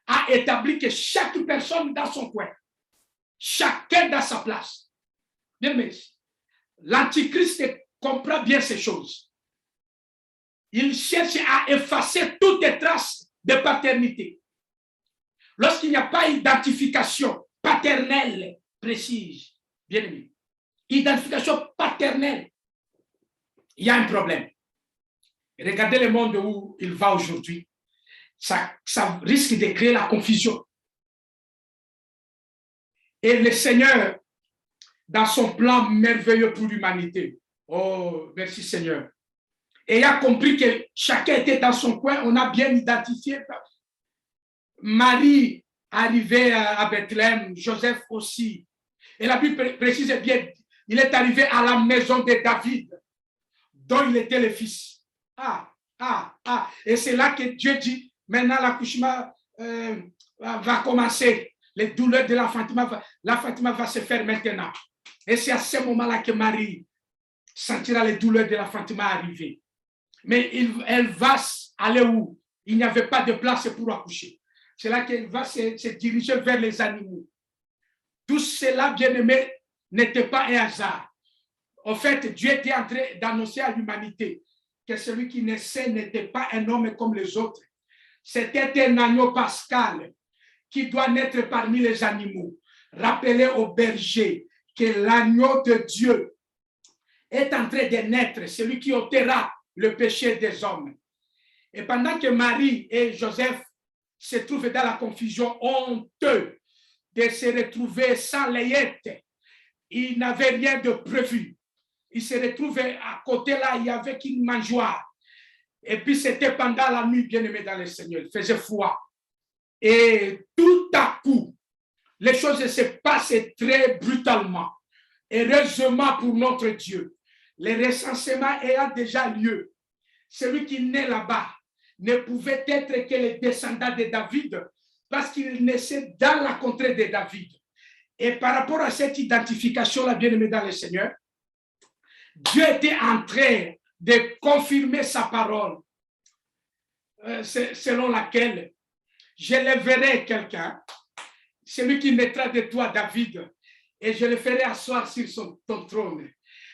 a établi que chaque personne dans son coin, chacun dans sa place. Bien, mais l'Antichrist comprend bien ces choses. Il cherche à effacer toutes les traces de paternité. Lorsqu'il n'y a pas d'identification paternelle précise, bien aimé, identification paternelle, il y a un problème. Regardez le monde où il va aujourd'hui. Ça risque de créer la confusion. Et le Seigneur, dans son plan merveilleux pour l'humanité, oh, merci Seigneur, et il a compris que chacun était dans son coin, on a bien identifié. Marie arrivait à Bethléem, Joseph aussi. Et la Bible précise bien, il est arrivé à la maison de David, dont il était le fils. Et c'est là que Dieu dit, maintenant l'accouchement va commencer. Les douleurs de l'enfantement va se faire maintenant. Et c'est à ce moment-là que Marie sentira les douleurs de l'enfantement arriver. Mais elle va aller où? Il n'y avait pas de place pour accoucher. C'est là qu'elle va se diriger vers les animaux. Tout cela, bien aimé, n'était pas un hasard. En fait, Dieu était en train d'annoncer à l'humanité que celui qui naissait n'était pas un homme comme les autres. C'était un agneau pascal qui doit naître parmi les animaux. Rappelez au berger que l'agneau de Dieu est en train de naître, celui qui ôtera le péché des hommes. Et pendant que Marie et Joseph se trouvent dans la confusion, honteux de se retrouver sans layette, ils n'avaient rien de prévu. Ils se retrouvaient à côté là, il n'y avait qu'une mangeoire. Et puis c'était pendant la nuit, bien-aimé dans le Seigneur, il faisait froid. Et tout à coup, les choses se passaient très brutalement. Heureusement pour notre Dieu, le recensement ayant déjà lieu, celui qui naît là-bas ne pouvait être que le descendant de David parce qu'il naissait dans la contrée de David. Et par rapport à cette identification-là, bien-aimé dans le Seigneur, Dieu était en train de confirmer sa parole, selon laquelle j'élèverai quelqu'un, celui qui naîtra de toi, David, et je le ferai asseoir sur ton trône.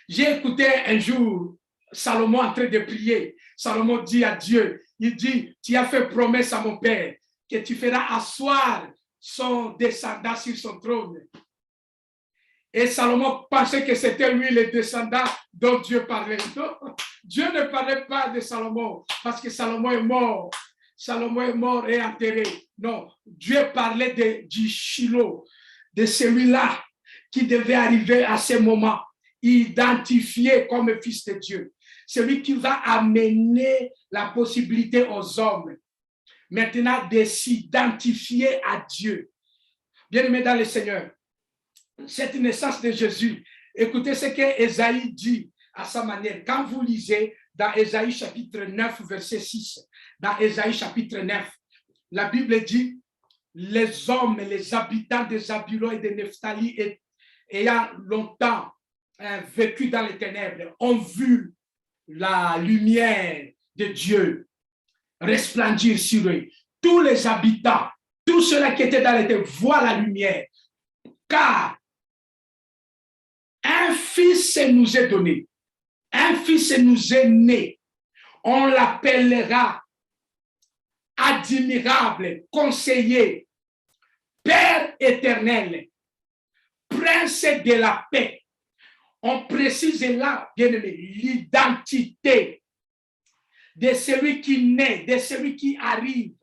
J'ai écouté un jour Salomon en train de prier. Salomon dit à Dieu, il dit, tu as fait promesse à mon père que tu feras asseoir son descendant sur son trône. Et Salomon pensait que c'était lui le descendant dont Dieu parlait. Non, Dieu ne parlait pas de Salomon parce que Salomon est mort. Salomon est mort et enterré. Non, Dieu parlait du Shiloh, de celui-là qui devait arriver à ce moment, identifié comme fils de Dieu. Celui qui va amener la possibilité aux hommes maintenant de s'identifier à Dieu. Bien-aimés dans le Seigneur, cette naissance de Jésus, écoutez ce que Ésaïe dit à sa manière. Quand vous lisez dans Ésaïe chapitre 9, verset 6, dans Ésaïe chapitre 9, la Bible dit, les hommes, les habitants de Zabulon et de Nephtali, ayant longtemps vécu dans les ténèbres, ont vu la lumière de Dieu resplendir sur eux. Tous les habitants, tous ceux-là qui étaient dans les ténèbres, voient la lumière. Car un fils nous est donné, un fils nous est né. On l'appellera admirable, conseiller, Père éternel, Prince de la paix. On précise là, bien aimé, l'identité de celui qui naît, de celui qui arrive.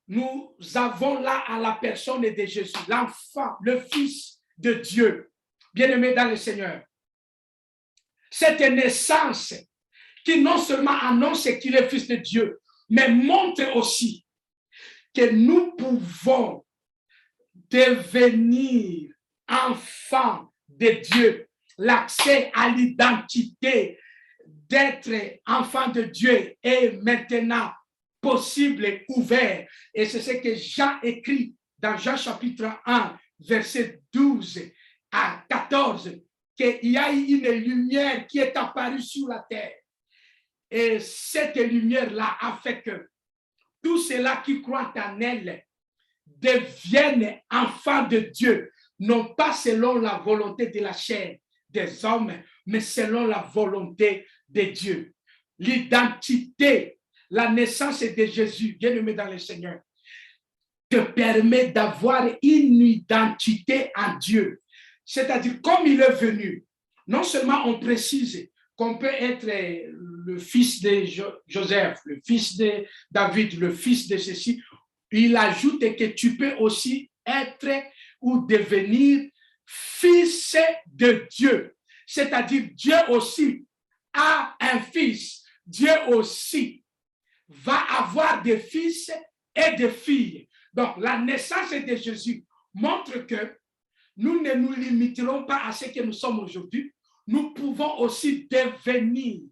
Nous avons là à la personne de Jésus, l'enfant, le Fils de Dieu, bien-aimé dans le Seigneur. Cette naissance qui non seulement annonce qu'il est Fils de Dieu, mais montre aussi que nous pouvons devenir enfants de Dieu. L'accès à l'identité d'être enfant de Dieu est maintenant possible et ouvert. Et c'est ce que Jean écrit dans Jean chapitre 1, verset 12 à 14, qu'il y a une lumière qui est apparue sur la terre. Et cette lumière-là a fait que tous ceux-là qui croient en elle deviennent enfants de Dieu, non pas selon la volonté de la chair des hommes, mais selon la volonté de Dieu. L'identité, la naissance de Jésus, bien-aimé dans le Seigneur, te permet d'avoir une identité en Dieu. C'est-à-dire, comme il est venu, non seulement on précise qu'on peut être le fils de Joseph, le fils de David, le fils de ceci, il ajoute que tu peux aussi être ou devenir fils de Dieu. C'est-à-dire, Dieu aussi a un fils. Dieu aussi va avoir des fils et des filles. Donc, la naissance de Jésus montre que nous ne nous limiterons pas à ce que nous sommes aujourd'hui. Nous pouvons aussi devenir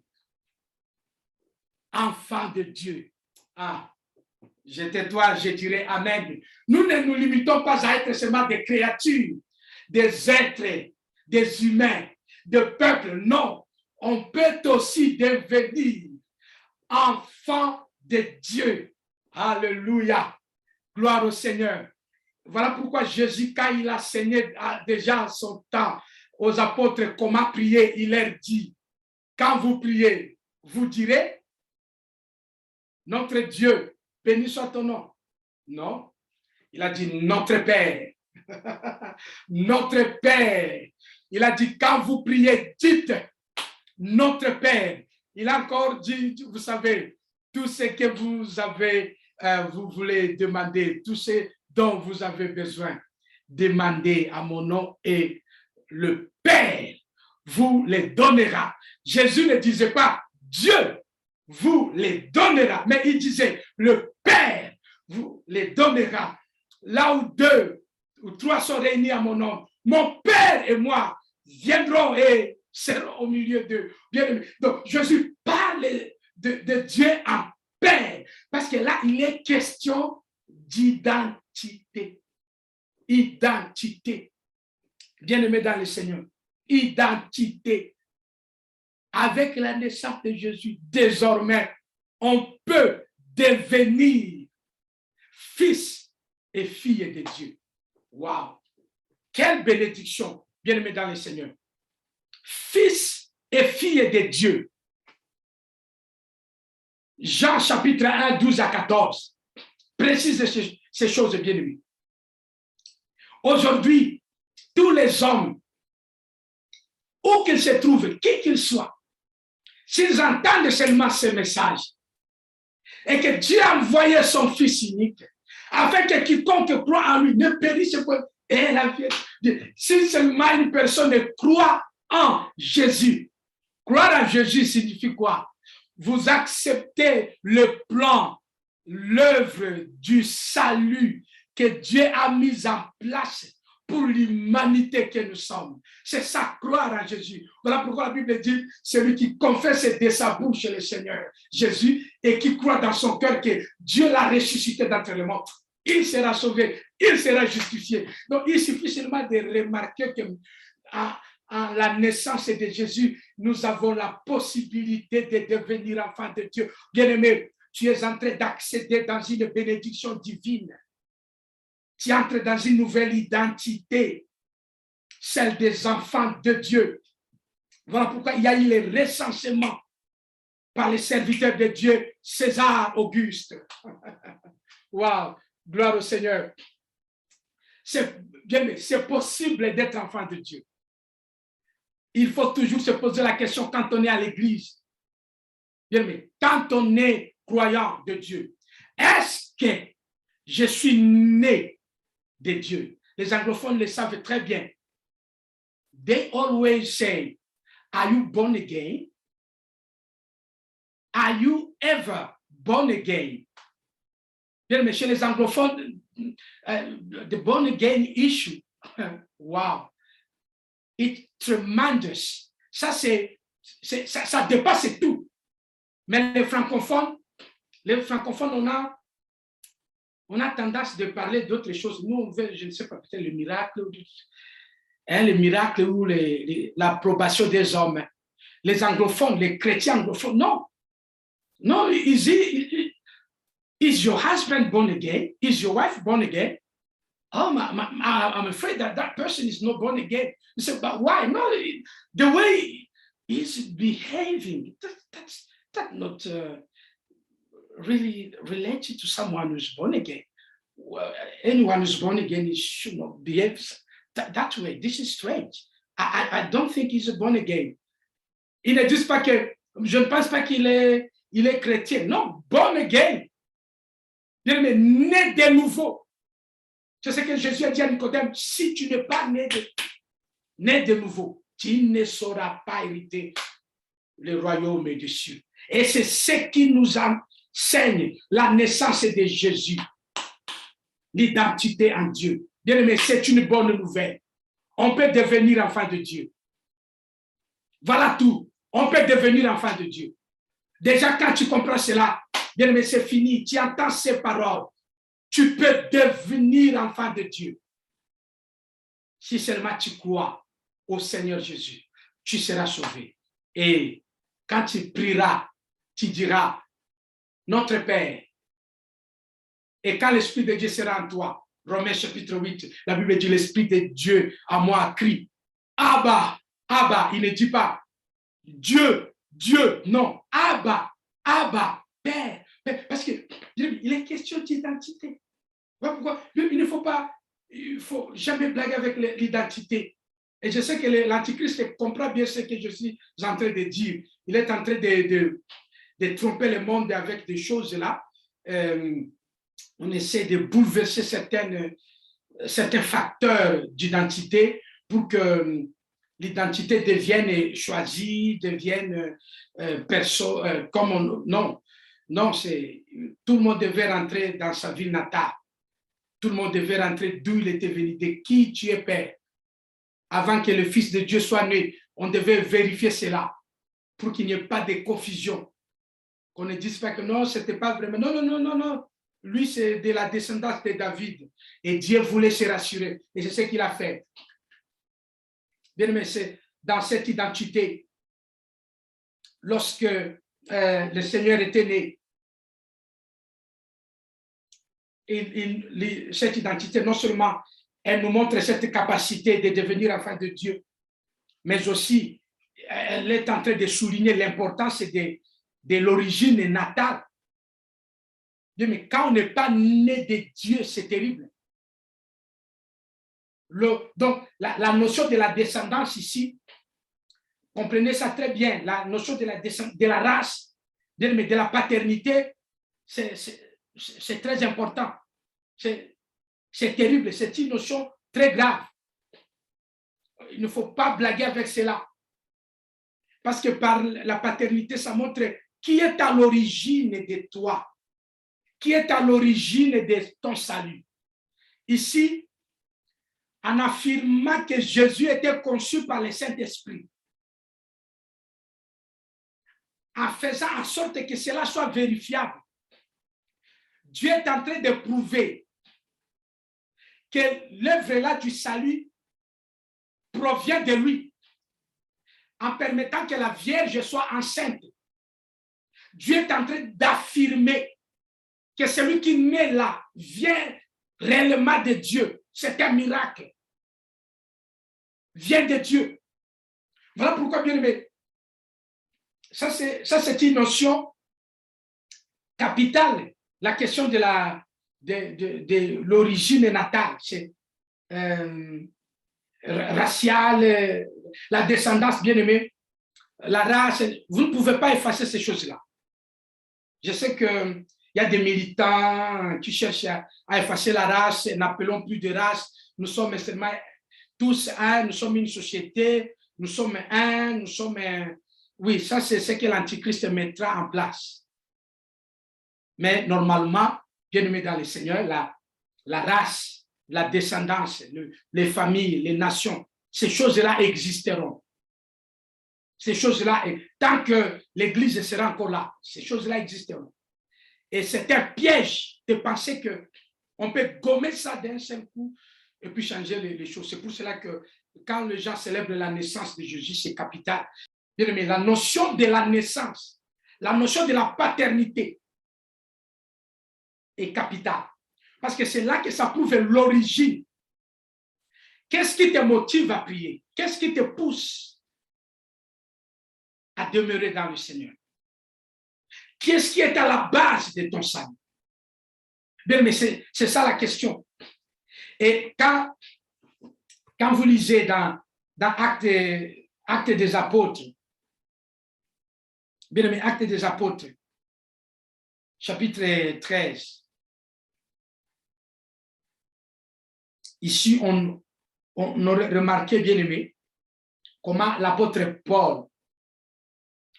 enfants de Dieu. Ah, je dirais Amen. Nous ne nous limitons pas à être seulement des créatures, des êtres, des humains, des peuples. Non, on peut aussi devenir enfants de Dieu. Alléluia. Gloire au Seigneur. Voilà pourquoi Jésus, quand il a enseigné déjà en son temps aux apôtres comment prier, il leur dit, quand vous priez, vous direz, notre Dieu, béni soit ton nom. Non, il a dit notre Père. Notre Père. Il a dit quand vous priez, dites notre Père. Il a encore dit, vous savez, tout ce que vous avez, vous voulez demander, tout ce dont vous avez besoin, demandez à mon nom et le Père vous les donnera. Jésus ne disait pas Dieu vous les donnera, mais il disait le Père vous les donnera. Là où 2 ou 3 sont réunis à mon nom, mon Père et moi viendront et seront au milieu d'eux. Donc, Jésus parle de Dieu en Père, parce que là, il est question d'identité. Identité. Bien-aimé dans le Seigneur. Identité. Avec la naissance de Jésus, désormais, on peut devenir fils et fille de Dieu. Waouh! Quelle bénédiction, bien-aimé dans le Seigneur. Fils et fille de Dieu. Jean chapitre 1, 12 à 14 précise ces choses, bien-aimés. Aujourd'hui, tous les hommes, où qu'ils se trouvent, qui qu'ils soient, s'ils entendent seulement ce message et que Dieu a envoyé son Fils unique, afin que quiconque croit en lui ne périsse point. Et la vie, si seulement une personne croit en Jésus, croire en Jésus signifie quoi? Vous acceptez le plan, l'œuvre du salut que Dieu a mis en place pour l'humanité que nous sommes. C'est ça, croire en Jésus. Voilà pourquoi la Bible dit, celui qui confesse de sa bouche le Seigneur Jésus et qui croit dans son cœur que Dieu l'a ressuscité d'entre les morts, il sera sauvé, il sera justifié. Donc, il suffit seulement de remarquer que à la naissance de Jésus, nous avons la possibilité de devenir enfants de Dieu. Bien-aimé, tu es en train d'accéder dans une bénédiction divine. Tu entres dans une nouvelle identité, celle des enfants de Dieu. Voilà pourquoi il y a eu le recensement par les serviteurs de Dieu, César Auguste. Waouh, gloire au Seigneur. C'est possible d'être enfant de Dieu. Il faut toujours se poser la question quand on est à l'église. Bien aimé, quand on est croyant de Dieu, est-ce que je suis né de Dieu? Les anglophones le savent très bien. They always say, are you born again? Are you ever born again? Bien aimé, chez les anglophones, the born again issue, wow. It's tremendous. Ça dépasse tout. Mais les francophones, on a tendance de parler d'autres choses. Nous, on veut, je ne sais pas, peut-être le miracle, le miracle ou l'approbation des hommes. Les anglophones, les chrétiens anglophones, non. Non, is your husband born again? Is your wife born again? Oh, I'm afraid that person is not born again. You say, but why? No, the way he's behaving, that's not really related to someone who's born again. Well, anyone who's born again should not behave that way. This is strange. I don't think he's born again. Ils ne disent pas que, je ne pense pas qu'il est chrétien. Non, born again. Mais né de nouveau. C'est ce que Jésus a dit à Nicodème, si tu n'es pas né de nouveau, tu ne sauras pas hériter le royaume des cieux. Et c'est ce qui nous enseigne la naissance de Jésus, l'identité en Dieu. Bien aimé, c'est une bonne nouvelle. On peut devenir enfant de Dieu. Voilà tout. On peut devenir enfant de Dieu. Déjà, quand tu comprends cela, bien aimé, c'est fini. Tu entends ces paroles. Tu peux devenir enfant de Dieu. Si seulement tu crois au Seigneur Jésus, tu seras sauvé. Et quand tu prieras, tu diras, notre Père. Et quand l'Esprit de Dieu sera en toi, Romains chapitre 8, la Bible dit l'Esprit de Dieu à moi crie. Abba, Abba, il ne dit pas Dieu, Dieu, non, Abba, Abba, Père, Père. Parce qu'il est question d'identité. Pourquoi? Il faut jamais blaguer avec l'identité. Et je sais que l'Antichrist comprend bien ce que je suis en train de dire. Il est en train de tromper le monde avec des choses là. On essaie de bouleverser certains facteurs d'identité pour que l'identité devienne choisie, devienne perso, comme on... Non, non, tout le monde devait rentrer dans sa ville natale. Tout le monde devait rentrer d'où il était venu, de qui tu es père. Avant que le Fils de Dieu soit né, on devait vérifier cela pour qu'il n'y ait pas de confusion. Qu'on ne dise pas que non, ce n'était pas vraiment. Non, non, non, non, non. Lui, c'est de la descendance de David. Et Dieu voulait se rassurer. Et c'est ce qu'il a fait. Bien aimé, c'est dans cette identité, lorsque le Seigneur était né, cette identité, non seulement elle nous montre cette capacité de devenir enfant de Dieu, mais aussi elle est en train de souligner l'importance de l'origine natale. Mais quand on n'est pas né de Dieu, c'est terrible. Donc, la notion de la descendance ici, comprenez ça très bien, la notion de la race, de la paternité, c'est très important. C'est terrible, c'est une notion très grave. Il ne faut pas blaguer avec cela. Parce que par la paternité, ça montre qui est à l'origine de toi, qui est à l'origine de ton salut. Ici, en affirmant que Jésus était conçu par le Saint-Esprit, en faisant en sorte que cela soit vérifiable, Dieu est en train de prouver que l'œuvre-là du salut provient de lui, en permettant que la Vierge soit enceinte. Dieu est en train d'affirmer que celui qui naît là vient réellement de Dieu. C'est un miracle. Vient de Dieu. Voilà pourquoi, bien aimé, ça c'est une notion capitale. La question de l'origine natale, c'est raciale, la descendance, bien aimé, la race. Vous ne pouvez pas effacer ces choses-là. Je sais qu'il y a des militants qui cherchent à effacer la race, n'appelons plus de race. Nous sommes seulement tous un, nous sommes une société, nous sommes un, nous sommes un. Oui, ça c'est ce que l'Antichrist mettra en place. Mais normalement, bien aimé dans le Seigneur, la race, la descendance, les familles, les nations, ces choses-là existeront. Ces choses-là, tant que l'Église sera encore là, ces choses-là existeront. Et c'est un piège de penser qu'on peut gommer ça d'un seul coup et puis changer les choses. C'est pour cela que quand les gens célèbrent la naissance de Jésus, c'est capital. Mais la notion de la naissance, la notion de la paternité est capitale. Parce que c'est là que ça prouve l'origine. Qu'est-ce qui te motive à prier? Qu'est-ce qui te pousse à demeurer dans le Seigneur? Qu'est-ce qui est à la base de ton salut? Bien, mais c'est ça la question. Et quand vous lisez dans Actes des Apôtres, bien aimé, Actes des Apôtres, chapitre 13, ici, on aurait remarqué, bien aimé, comment l'apôtre Paul,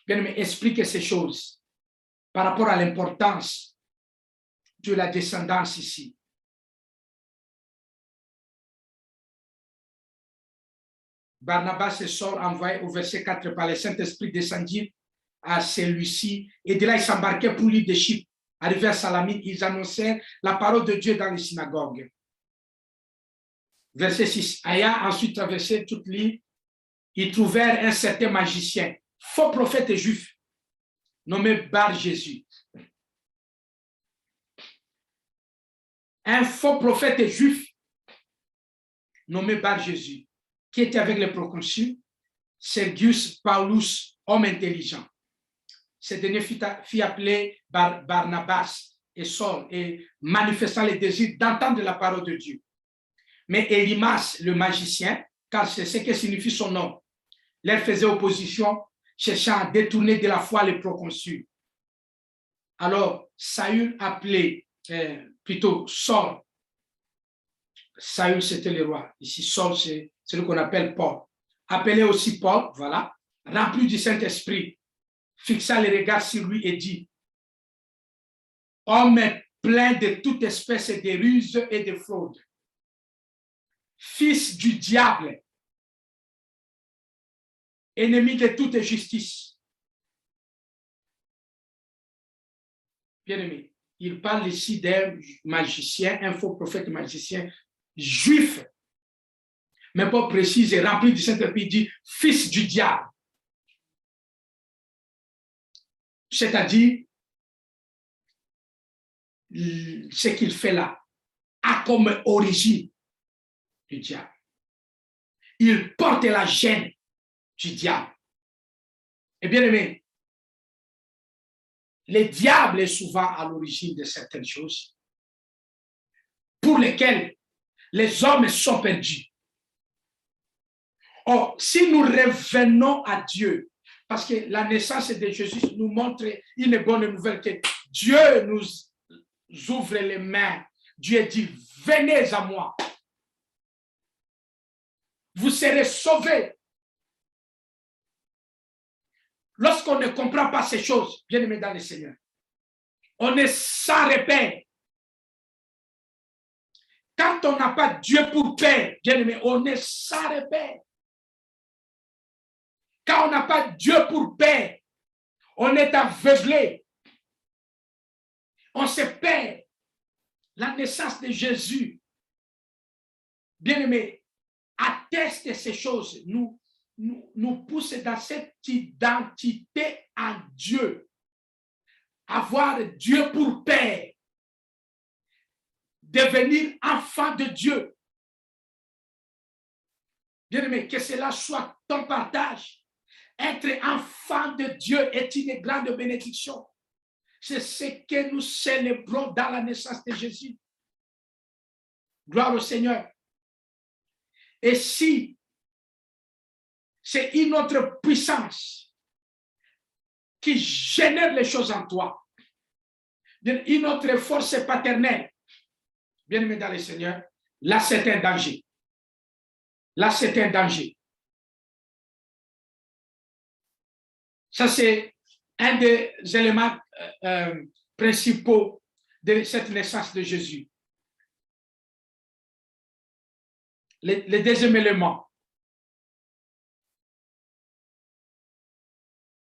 bien aimé, explique ces choses par rapport à l'importance de la descendance ici. Barnabas et Saul envoyés au verset 4 par le Saint-Esprit descendirent à celui-ci et de là ils s'embarquaient pour l'île de Chypre. Arrivés à Salamine, ils annoncèrent la parole de Dieu dans les synagogues. Verset 6. Ayant ensuite traversé toute l'île, ils trouvèrent un certain magicien, faux prophète juif, nommé Bar Jésus. un faux prophète juif nommé Bar-Jésus, qui était avec les proconsuls, Sergius Paulus, homme intelligent. Ce dernier fit appeler Barnabas et Saul, et manifestant le désir d'entendre la parole de Dieu. Mais Élymas, le magicien, car c'est ce que signifie son nom, leur faisait opposition, cherchant à détourner de la foi les proconsuls. Alors, Saül appelait, plutôt Saul. Saül, c'était le roi. Ici, Saul, c'est celui qu'on appelle Paul. Appelé aussi Paul, voilà, rempli du Saint-Esprit, fixa les regards sur lui et dit, homme plein de toute espèce de ruses et de fraude, fils du diable, ennemi de toute justice. Bien-aimé, il parle ici d'un magicien, un faux prophète magicien juif, mais pas précis et rempli du Saint-Esprit, il dit fils du diable. C'est-à-dire, ce qu'il fait là a comme origine du diable. Il porte la gêne du diable. Et bien aimé, le diable est souvent à l'origine de certaines choses pour lesquelles les hommes sont perdus. Or, si nous revenons à Dieu, parce que la naissance de Jésus nous montre une bonne nouvelle, que Dieu nous ouvre les mains. Dieu dit, venez à moi. Vous serez sauvés. Lorsqu'on ne comprend pas ces choses, bien aimé dans le Seigneur, on ne s'en répète. Quand on n'a pas Dieu pour père, bien aimé, on ne s'en répète. Quand on n'a pas Dieu pour père, on est aveuglé. On se perd. La naissance de Jésus, bien aimé, atteste ces choses, nous pousse dans cette identité en Dieu. Avoir Dieu pour père. Devenir enfant de Dieu. Bien aimé, que cela soit ton partage. Être enfant de Dieu est une grande bénédiction. C'est ce que nous célébrons dans la naissance de Jésus. Gloire au Seigneur. Et si c'est une autre puissance qui génère les choses en toi, une autre force paternelle, bien aimé dans le Seigneur, là c'est un danger. Là c'est un danger. Ça c'est un des éléments principaux de cette naissance de Jésus. Le deuxième élément,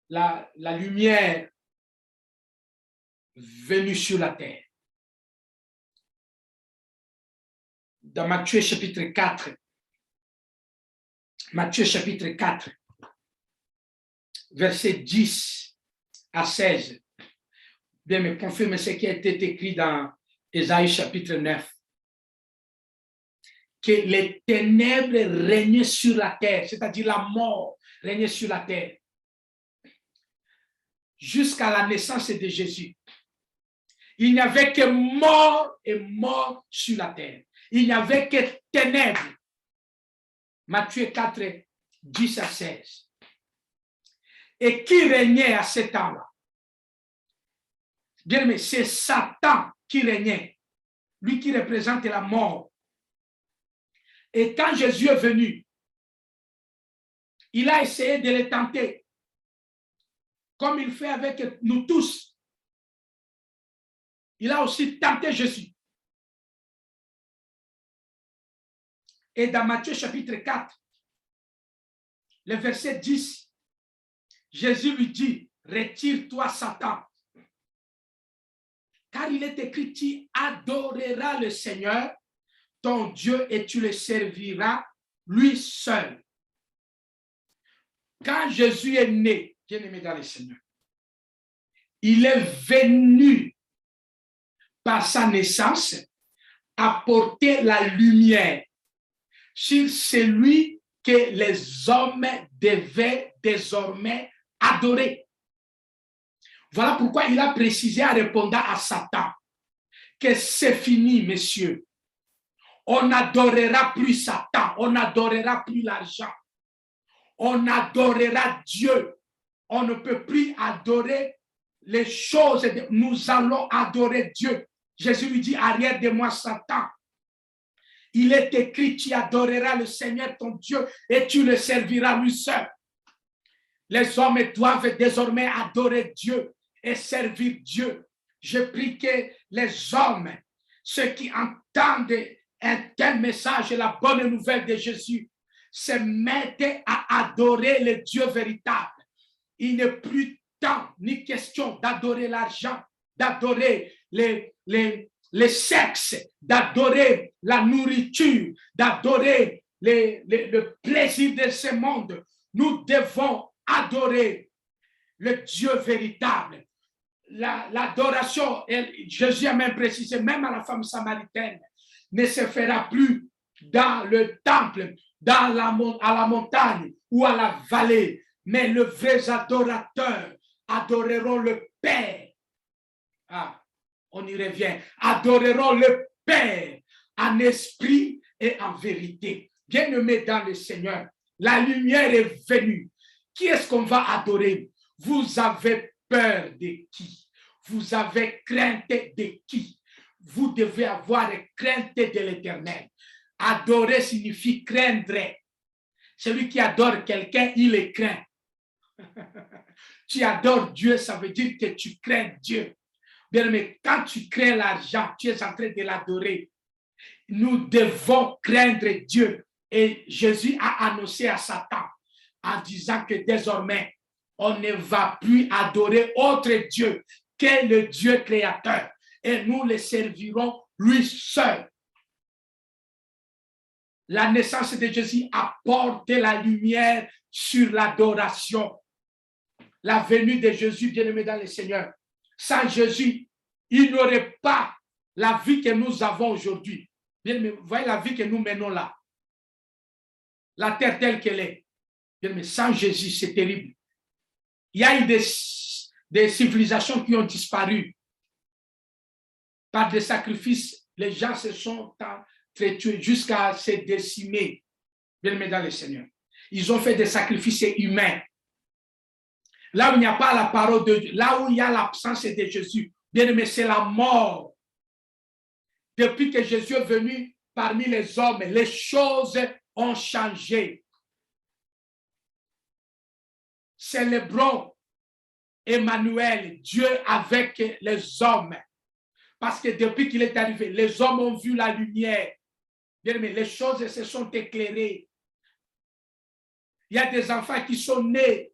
la lumière venue sur la terre. Dans Matthieu chapitre 4, versets 10 à 16, bien me confirme ce qui a été écrit dans Ésaïe chapitre 9. Que les ténèbres régnaient sur la terre, c'est-à-dire la mort régnait sur la terre, jusqu'à la naissance de Jésus. Il n'y avait que mort et mort sur la terre. Il n'y avait que ténèbres. Matthieu 4, 10 à 16. Et qui régnait à ce temps-là? Bien aimé, c'est Satan qui régnait, lui qui représente la mort. Et quand Jésus est venu, il a essayé de le tenter, comme il fait avec nous tous. Il a aussi tenté Jésus. Et dans Matthieu chapitre 4, le verset 10, Jésus lui dit, retire-toi Satan. Car il est écrit, tu adoreras le Seigneur, ton Dieu, et tu le serviras lui seul. Quand Jésus est né, bien-aimé dans le Seigneur, il est venu par sa naissance apporter la lumière sur celui que les hommes devaient désormais adorer. Voilà pourquoi il a précisé en répondant à Satan que c'est fini, messieurs. On n'adorera plus Satan, on n'adorera plus l'argent, on adorera Dieu. On ne peut plus adorer les choses, nous allons adorer Dieu. Jésus lui dit, arrière de moi, Satan. Il est écrit, tu adoreras le Seigneur ton Dieu et tu le serviras lui seul. Les hommes doivent désormais adorer Dieu et servir Dieu. Je prie que les hommes, ceux qui entendent un tel message et la bonne nouvelle de Jésus, se mettent à adorer le Dieu véritable. Il n'est plus temps ni question d'adorer l'argent, d'adorer les sexes, d'adorer la nourriture, d'adorer le plaisir de ce monde. Nous devons adorer le Dieu véritable. L'adoration, Jésus a même précisé, même à la femme samaritaine, ne se fera plus dans le temple, à la montagne ou à la vallée, mais les vrais adorateurs adoreront le Père. Ah, on y revient. Adoreront le Père en esprit et en vérité. Bien-aimés dans le Seigneur, la lumière est venue. Qui est-ce qu'on va adorer? Vous avez peur de qui? Vous avez crainte de qui? Vous devez avoir crainte de l'Éternel. Adorer signifie craindre. Celui qui adore quelqu'un, il est craint. Tu adores Dieu, ça veut dire que tu crains Dieu. Bien, mais quand tu crains l'argent, tu es en train de l'adorer. Nous devons craindre Dieu. Et Jésus a annoncé à Satan en disant que désormais, on ne va plus adorer autre Dieu que le Dieu créateur. Et nous le servirons lui seul. La naissance de Jésus apporte la lumière sur l'adoration. La venue de Jésus, bien-aimé dans le Seigneur. Sans Jésus, il n'y aurait pas la vie que nous avons aujourd'hui. Vous voyez la vie que nous menons là. La terre telle qu'elle est. Bien-aimé, sans Jésus, c'est terrible. Il y a eu des civilisations qui ont disparu. Par des sacrifices, les gens se sont tués jusqu'à se décimer. Bien-aimé dans le Seigneur. Ils ont fait des sacrifices humains. Là où il n'y a pas la parole de Dieu, là où il y a l'absence de Jésus, bien aimé, c'est la mort. Depuis que Jésus est venu parmi les hommes, les choses ont changé. Célébrons Emmanuel, Dieu avec les hommes. Parce que depuis qu'il est arrivé, les hommes ont vu la lumière. Bien aimé, les choses se sont éclairées. Il y a des enfants qui sont nés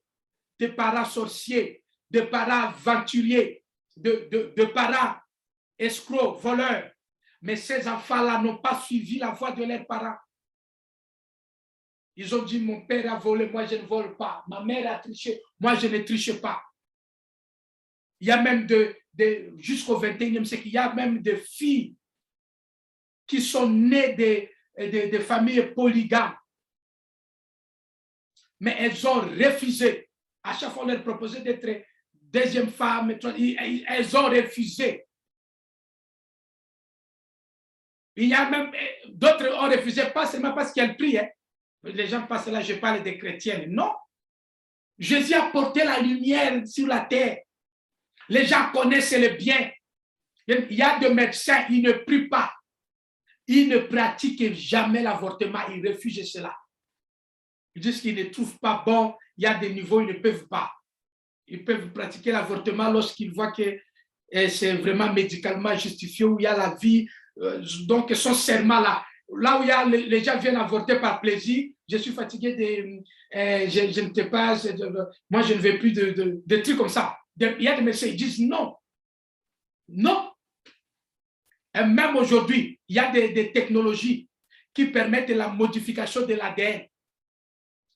de parents sorciers, de parents aventuriers, de parents escrocs, voleurs. Mais ces enfants-là n'ont pas suivi la voie de leurs parents. Ils ont dit, mon père a volé, moi je ne vole pas. Ma mère a triché, moi je ne triche pas. Il y a même jusqu'au 21e siècle, il y a même des filles qui sont nées de familles polygames. Mais elles ont refusé. À chaque fois, on leur proposait d'être deuxième femme. Elles ont refusé. Il y a même d'autres ont refusé, pas seulement parce qu'elles prient. Hein. Les gens passent là, je parle des chrétiennes. Non. Jésus a porté la lumière sur la terre. Les gens connaissent le bien. Il y a des médecins, ils ne prient pas. Ils ne pratiquent jamais l'avortement. Ils refusent cela. Ils disent qu'ils ne trouvent pas bon. Il y a des niveaux, ils ne peuvent pas. Ils peuvent pratiquer l'avortement lorsqu'ils voient que c'est vraiment médicalement justifié, où il y a la vie. Donc, son serment là. Là où il y a, les gens viennent avorter par plaisir. Je suis fatigué je ne sais pas, moi je ne veux plus de trucs comme ça. Il y a des médecins qui disent non. Non. Et même aujourd'hui, il y a des technologies qui permettent la modification de l'ADN.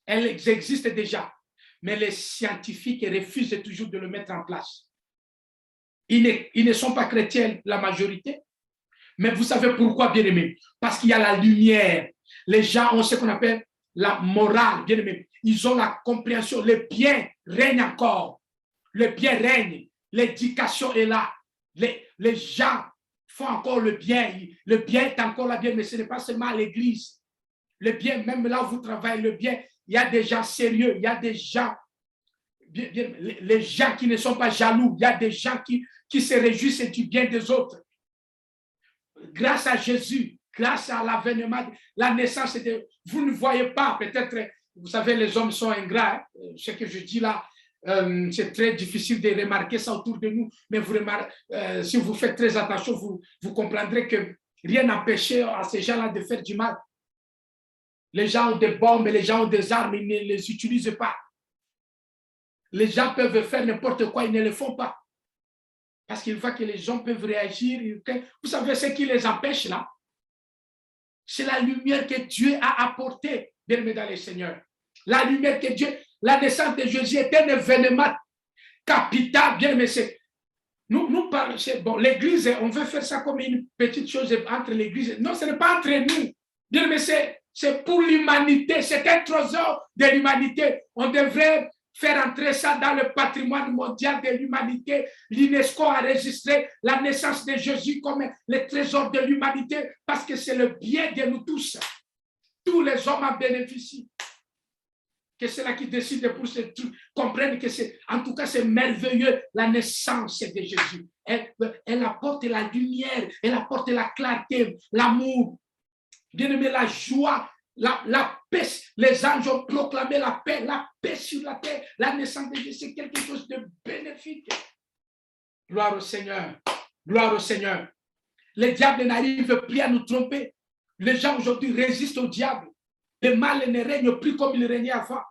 Elles existent déjà. Mais les scientifiques refusent toujours de le mettre en place. Ils ne sont pas chrétiens, la majorité. Mais vous savez pourquoi, bien-aimés? Parce qu'il y a la lumière. Les gens ont ce qu'on appelle la morale, bien-aimés. Ils ont la compréhension. Le bien règne encore. Le bien règne. L'éducation est là. Les gens font encore le bien. Le bien est encore là, bien, mais ce n'est pas seulement à l'église. Le bien, même là où vous travaillez, le bien, il y a des gens sérieux, il y a des gens, les gens qui ne sont pas jaloux, il y a des gens qui se réjouissent du bien des autres. Grâce à Jésus, grâce à l'avènement, la naissance, vous ne voyez pas, peut-être, vous savez, les hommes sont ingrats, hein, ce que je dis là, c'est très difficile de remarquer ça autour de nous, mais vous si vous faites très attention, vous comprendrez que rien n'empêche à ces gens-là de faire du mal. Les gens ont des bombes, les gens ont des armes, ils ne les utilisent pas. Les gens peuvent faire n'importe quoi, ils ne le font pas. Parce qu'il faut que les gens peuvent réagir. Vous savez ce qui les empêche là? C'est la lumière que Dieu a apportée, bien-aimés dans le Seigneur. La lumière que Dieu, la naissance de Jésus est un événement capital, bien-aimés. Nous parlons, bon, l'église, on veut faire ça comme une petite chose entre l'église. Non, ce n'est pas entre nous. Bien-aimés, c'est pour l'humanité, c'est un trésor de l'humanité. On devrait faire entrer ça dans le patrimoine mondial de l'humanité. L'UNESCO a enregistré la naissance de Jésus comme le trésor de l'humanité parce que c'est le bien de nous tous. Tous les hommes en bénéficient. Que c'est là qui décide pour ce truc, comprennent que c'est, en tout cas, c'est merveilleux, la naissance de Jésus. Elle apporte la lumière, elle apporte la clarté, l'amour, bien aimé, la joie, la paix. Les anges ont proclamé la paix sur la terre. La naissance de Jésus, c'est quelque chose de bénéfique. Gloire au Seigneur. Gloire au Seigneur. Le diable n'arrive plus à nous tromper. Les gens aujourd'hui résistent au diable. Le mal ne règne plus comme il régnait avant.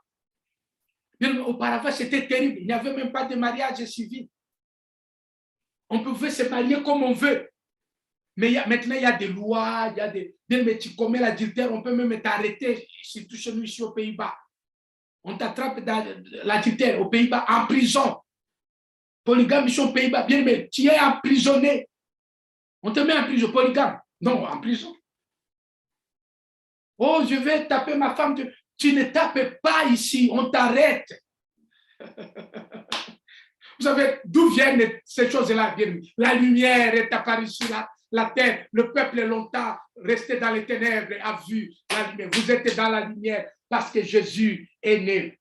Mais auparavant, c'était terrible. Il n'y avait même pas de mariage civil. On pouvait se marier comme on veut. Mais maintenant, il y a des lois, il y a des... Mais tu commets l'adultère, on peut même t'arrêter, surtout chez nous ici aux Pays-Bas. On t'attrape dans l'adultère aux Pays-Bas en prison. Polygame ici aux Pays-Bas, bien, mais tu es emprisonné. On te met en prison, polygame. Non, en prison. Oh, je vais taper ma femme. Tu ne tapes pas ici, on t'arrête. Vous savez d'où viennent ces choses-là? La lumière est apparue sur la terre. Le peuple longtemps resté dans les ténèbres a vu la lumière. Vous êtes dans la lumière parce que Jésus est né.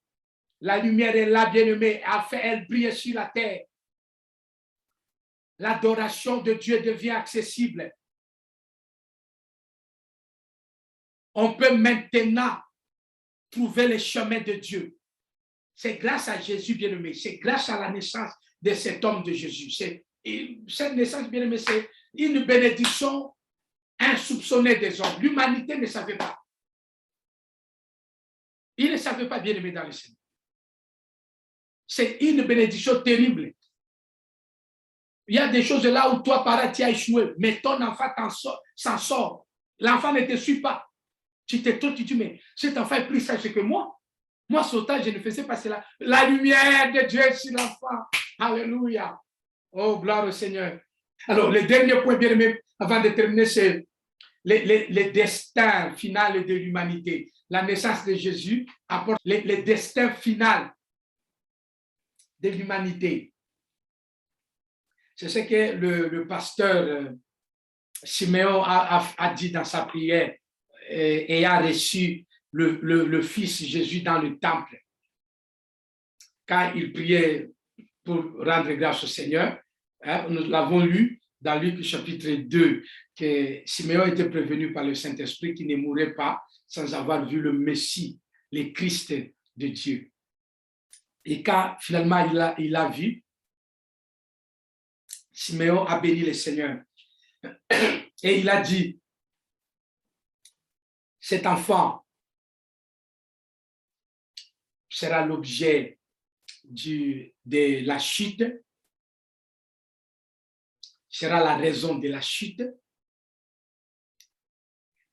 La lumière est là, bien-aimée, elle brille sur la terre. L'adoration de Dieu devient accessible. On peut maintenant trouver les chemins de Dieu. C'est grâce à Jésus, bien-aimé. C'est grâce à la naissance de cet homme de Jésus. Cette naissance, bien-aimé, c'est une bénédiction insoupçonnée des hommes. L'humanité ne savait pas. Il ne savait pas, bien-aimé, dans le Seigneur. C'est une bénédiction terrible. Il y a des choses là où toi, parent, tu as échoué, mais ton enfant s'en sort. L'enfant ne te suit pas. Tu te trouves, tu dis, mais cet enfant est plus sage que moi. Moi, sautant, je ne faisais pas cela. La lumière de Dieu sur l'enfant. Alléluia. Oh, gloire au Seigneur. Alors, le dernier point, bien aimé, avant de terminer, c'est le destin final de l'humanité. La naissance de Jésus apporte le destin final de l'humanité. C'est ce que le pasteur Siméon a dit dans sa prière et a reçu le Fils Jésus dans le temple. Quand il priait pour rendre grâce au Seigneur, hein, nous l'avons lu dans Luc chapitre 2, que Siméon était prévenu par le Saint-Esprit qu'il ne mourrait pas sans avoir vu le Messie, le Christ de Dieu. Et quand finalement il a vu, Siméon a béni le Seigneur. Et il a dit, cet enfant sera l'objet de la chute, sera la raison de la chute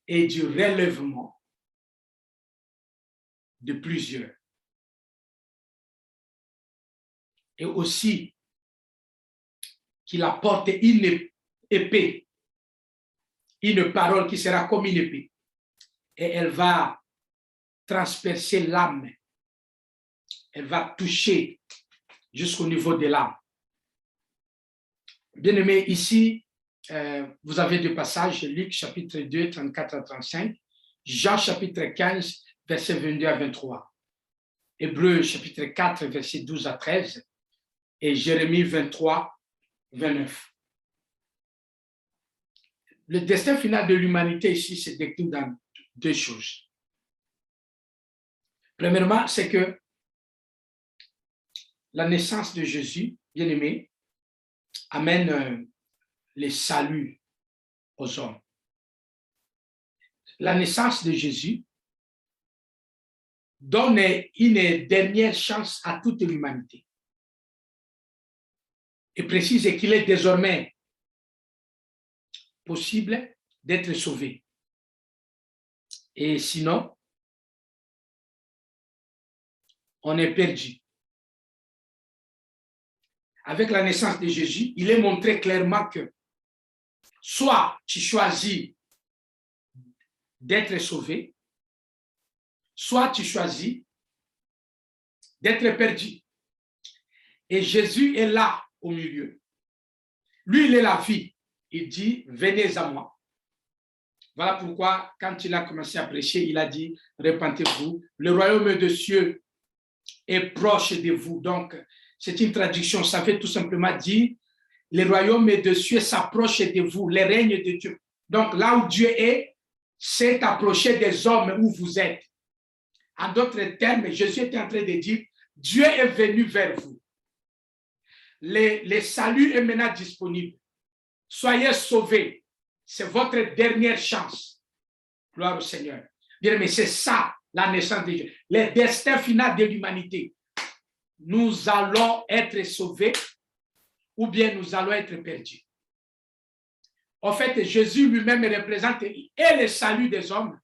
et du relèvement de plusieurs. Et aussi qu'il apporte une épée une parole qui sera comme une épée. Et elle va transpercer l'âme. Elle va toucher jusqu'au niveau de l'âme. Bien-aimés, ici, vous avez deux passages, Luc chapitre 2, 34 à 35, Jean chapitre 15, versets 22 à 23, Hébreux chapitre 4, versets 12 à 13, et Jérémie 23, 29. Le destin final de l'humanité ici se décline dans deux choses. Premièrement, c'est que la naissance de Jésus, bien-aimé, amène le salut aux hommes. La naissance de Jésus donne une dernière chance à toute l'humanité et précise qu'il est désormais possible d'être sauvé. Et sinon, on est perdu. Avec la naissance de Jésus, il est montré clairement que soit tu choisis d'être sauvé, soit tu choisis d'être perdu. Et Jésus est là au milieu. Lui, il est la vie. Il dit, venez à moi. Voilà pourquoi, quand il a commencé à prêcher, il a dit, repentez-vous. Le royaume de cieux est proche de vous. Donc, c'est une traduction. Ça veut tout simplement dire, le royaume de cieux s'approche de vous, le règne de Dieu. Donc, là où Dieu est, c'est approché des hommes où vous êtes. En d'autres termes, Jésus était en train de dire, Dieu est venu vers vous. Le salut est maintenant disponible. Soyez sauvés. C'est votre dernière chance. Gloire au Seigneur. Bien, mais c'est ça la naissance de Dieu. Le destin final de l'humanité. Nous allons être sauvés ou bien nous allons être perdus. En fait, Jésus lui-même représente et le salut des hommes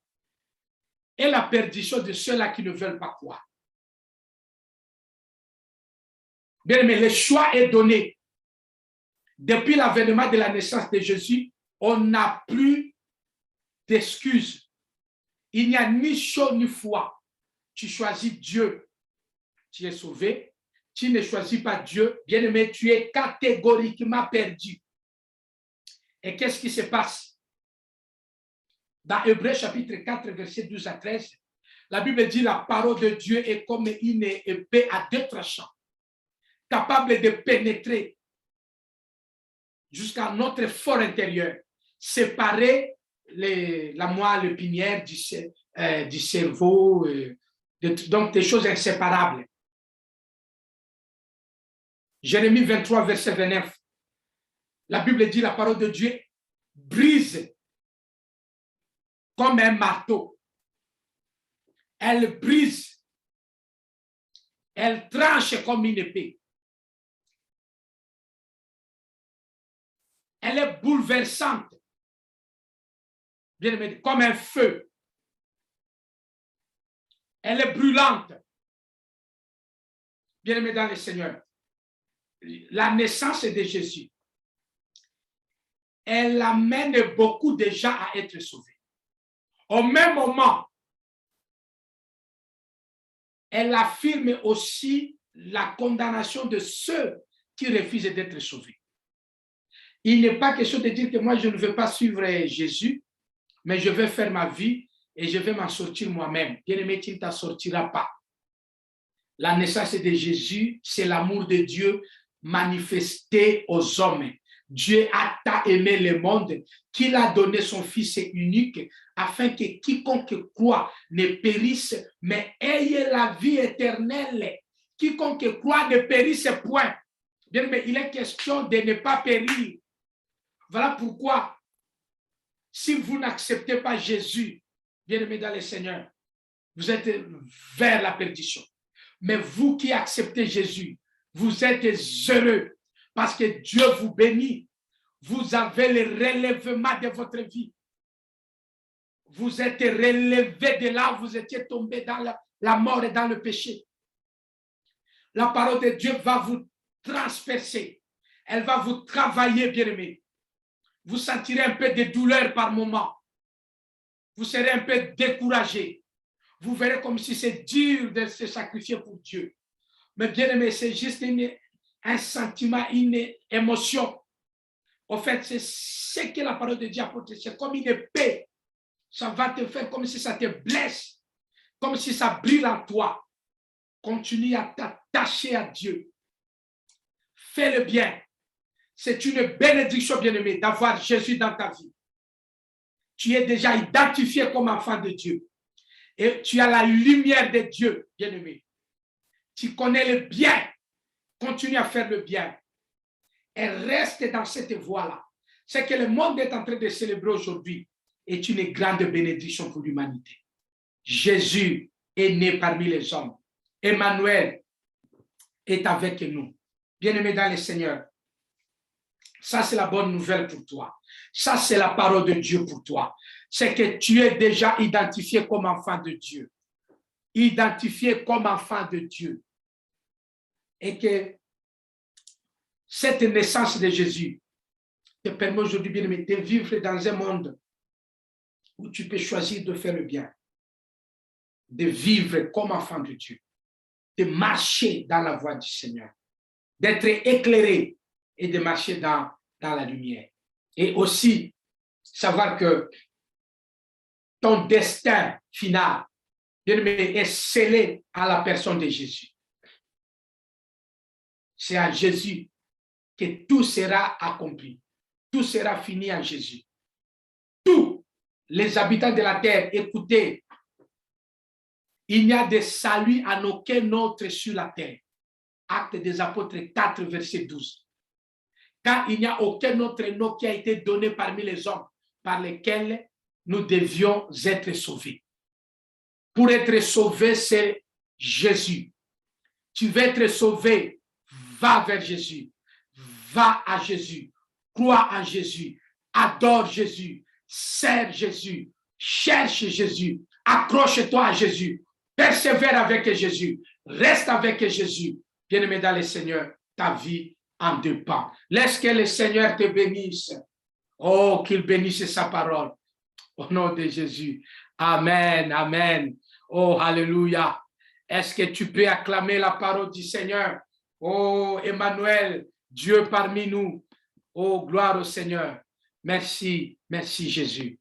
et la perdition de ceux-là qui ne veulent pas croire. Bien, mais le choix est donné. Depuis l'avènement de la naissance de Jésus, on n'a plus d'excuses. Il n'y a ni chaud ni froid. Tu choisis Dieu, tu es sauvé. Tu ne choisis pas Dieu, bien-aimé, tu es catégoriquement perdu. Et qu'est-ce qui se passe? Dans Hébreux chapitre 4, verset 12 à 13, la Bible dit la parole de Dieu est comme une épée à deux tranchants, capable de pénétrer jusqu'à notre fort intérieur, séparer la moelle épinière du cerveau, donc des choses inséparables. Jérémie 23, verset 29. La Bible dit la parole de Dieu brise comme un marteau. Elle brise. Elle tranche comme une épée. Elle est bouleversante. Bien aimé, comme un feu. Elle est brûlante. Bien aimé dans le Seigneur. La naissance de Jésus, elle amène beaucoup de gens à être sauvés. Au même moment, elle affirme aussi la condamnation de ceux qui refusent d'être sauvés. Il n'est pas question de dire que moi, je ne veux pas suivre Jésus, mais je vais faire ma vie et je vais m'en sortir moi-même. Bien-aimé, tu ne t'en sortiras pas. La naissance de Jésus, c'est l'amour de Dieu manifesté aux hommes. Dieu a tant aimé le monde qu'il a donné son Fils unique afin que quiconque croit ne périsse, mais ait la vie éternelle. Quiconque croit ne périsse point. Bien, mais il est question de ne pas périr. Voilà pourquoi, si vous n'acceptez pas Jésus, bien aimé dans le Seigneur, vous êtes vers la perdition. Mais vous qui acceptez Jésus, vous êtes heureux parce que Dieu vous bénit. Vous avez le relèvement de votre vie. Vous êtes relevé de là où vous étiez tombé dans la mort et dans le péché. La parole de Dieu va vous transpercer. Elle va vous travailler, bien-aimé. vous sentirez un peu de douleur par moment. Vous serez un peu découragé. Vous verrez comme si c'est dur de se sacrifier pour Dieu. Mais bien aimé, c'est juste un sentiment, une émotion. En fait, c'est ce que la parole de Dieu apporte. C'est comme une épée. Ça va te faire comme si ça te blesse, comme si ça brille en toi. Continue à t'attacher à Dieu. Fais le bien. C'est une bénédiction, bien-aimé, d'avoir Jésus dans ta vie. Tu es déjà identifié comme enfant de Dieu. Et tu as la lumière de Dieu, bien-aimé. Tu connais le bien. Continue à faire le bien. Et reste dans cette voie-là. Ce que le monde est en train de célébrer aujourd'hui est une grande bénédiction pour l'humanité. Jésus est né parmi les hommes. Emmanuel est avec nous. Bien-aimé dans le Seigneur, ça c'est la bonne nouvelle pour toi. Ça c'est la parole de Dieu pour toi. C'est que tu es déjà identifié comme enfant de Dieu. Identifié comme enfant de Dieu. Et que cette naissance de Jésus te permet aujourd'hui, bien-aimé, de vivre dans un monde où tu peux choisir de faire le bien, de vivre comme enfant de Dieu, de marcher dans la voie du Seigneur, d'être éclairé et de marcher dans la lumière. Et aussi, savoir que ton destin final, bien-aimé, est scellé à la personne de Jésus. C'est à Jésus que tout sera accompli. Tout sera fini en Jésus. Tous les habitants de la terre, écoutez, il n'y a de salut en aucun autre sur la terre. Actes des Apôtres 4, verset 12. Car il n'y a aucun autre nom qui a été donné parmi les hommes par lesquels nous devions être sauvés. Pour être sauvé, c'est Jésus. Tu veux être sauvé, va vers Jésus. Va à Jésus. Crois en Jésus. Adore Jésus. Sers Jésus. Cherche Jésus. Accroche-toi à Jésus. Persévère avec Jésus. Reste avec Jésus. Bien-aimé dans le Seigneur, ta vie en dépend. Laisse que le Seigneur te bénisse. Oh, qu'il bénisse sa parole. Au nom de Jésus. Amen, amen. Oh, alléluia. Est-ce que tu peux acclamer la parole du Seigneur? Oh, Emmanuel, Dieu parmi nous. Oh, gloire au Seigneur. Merci, merci Jésus.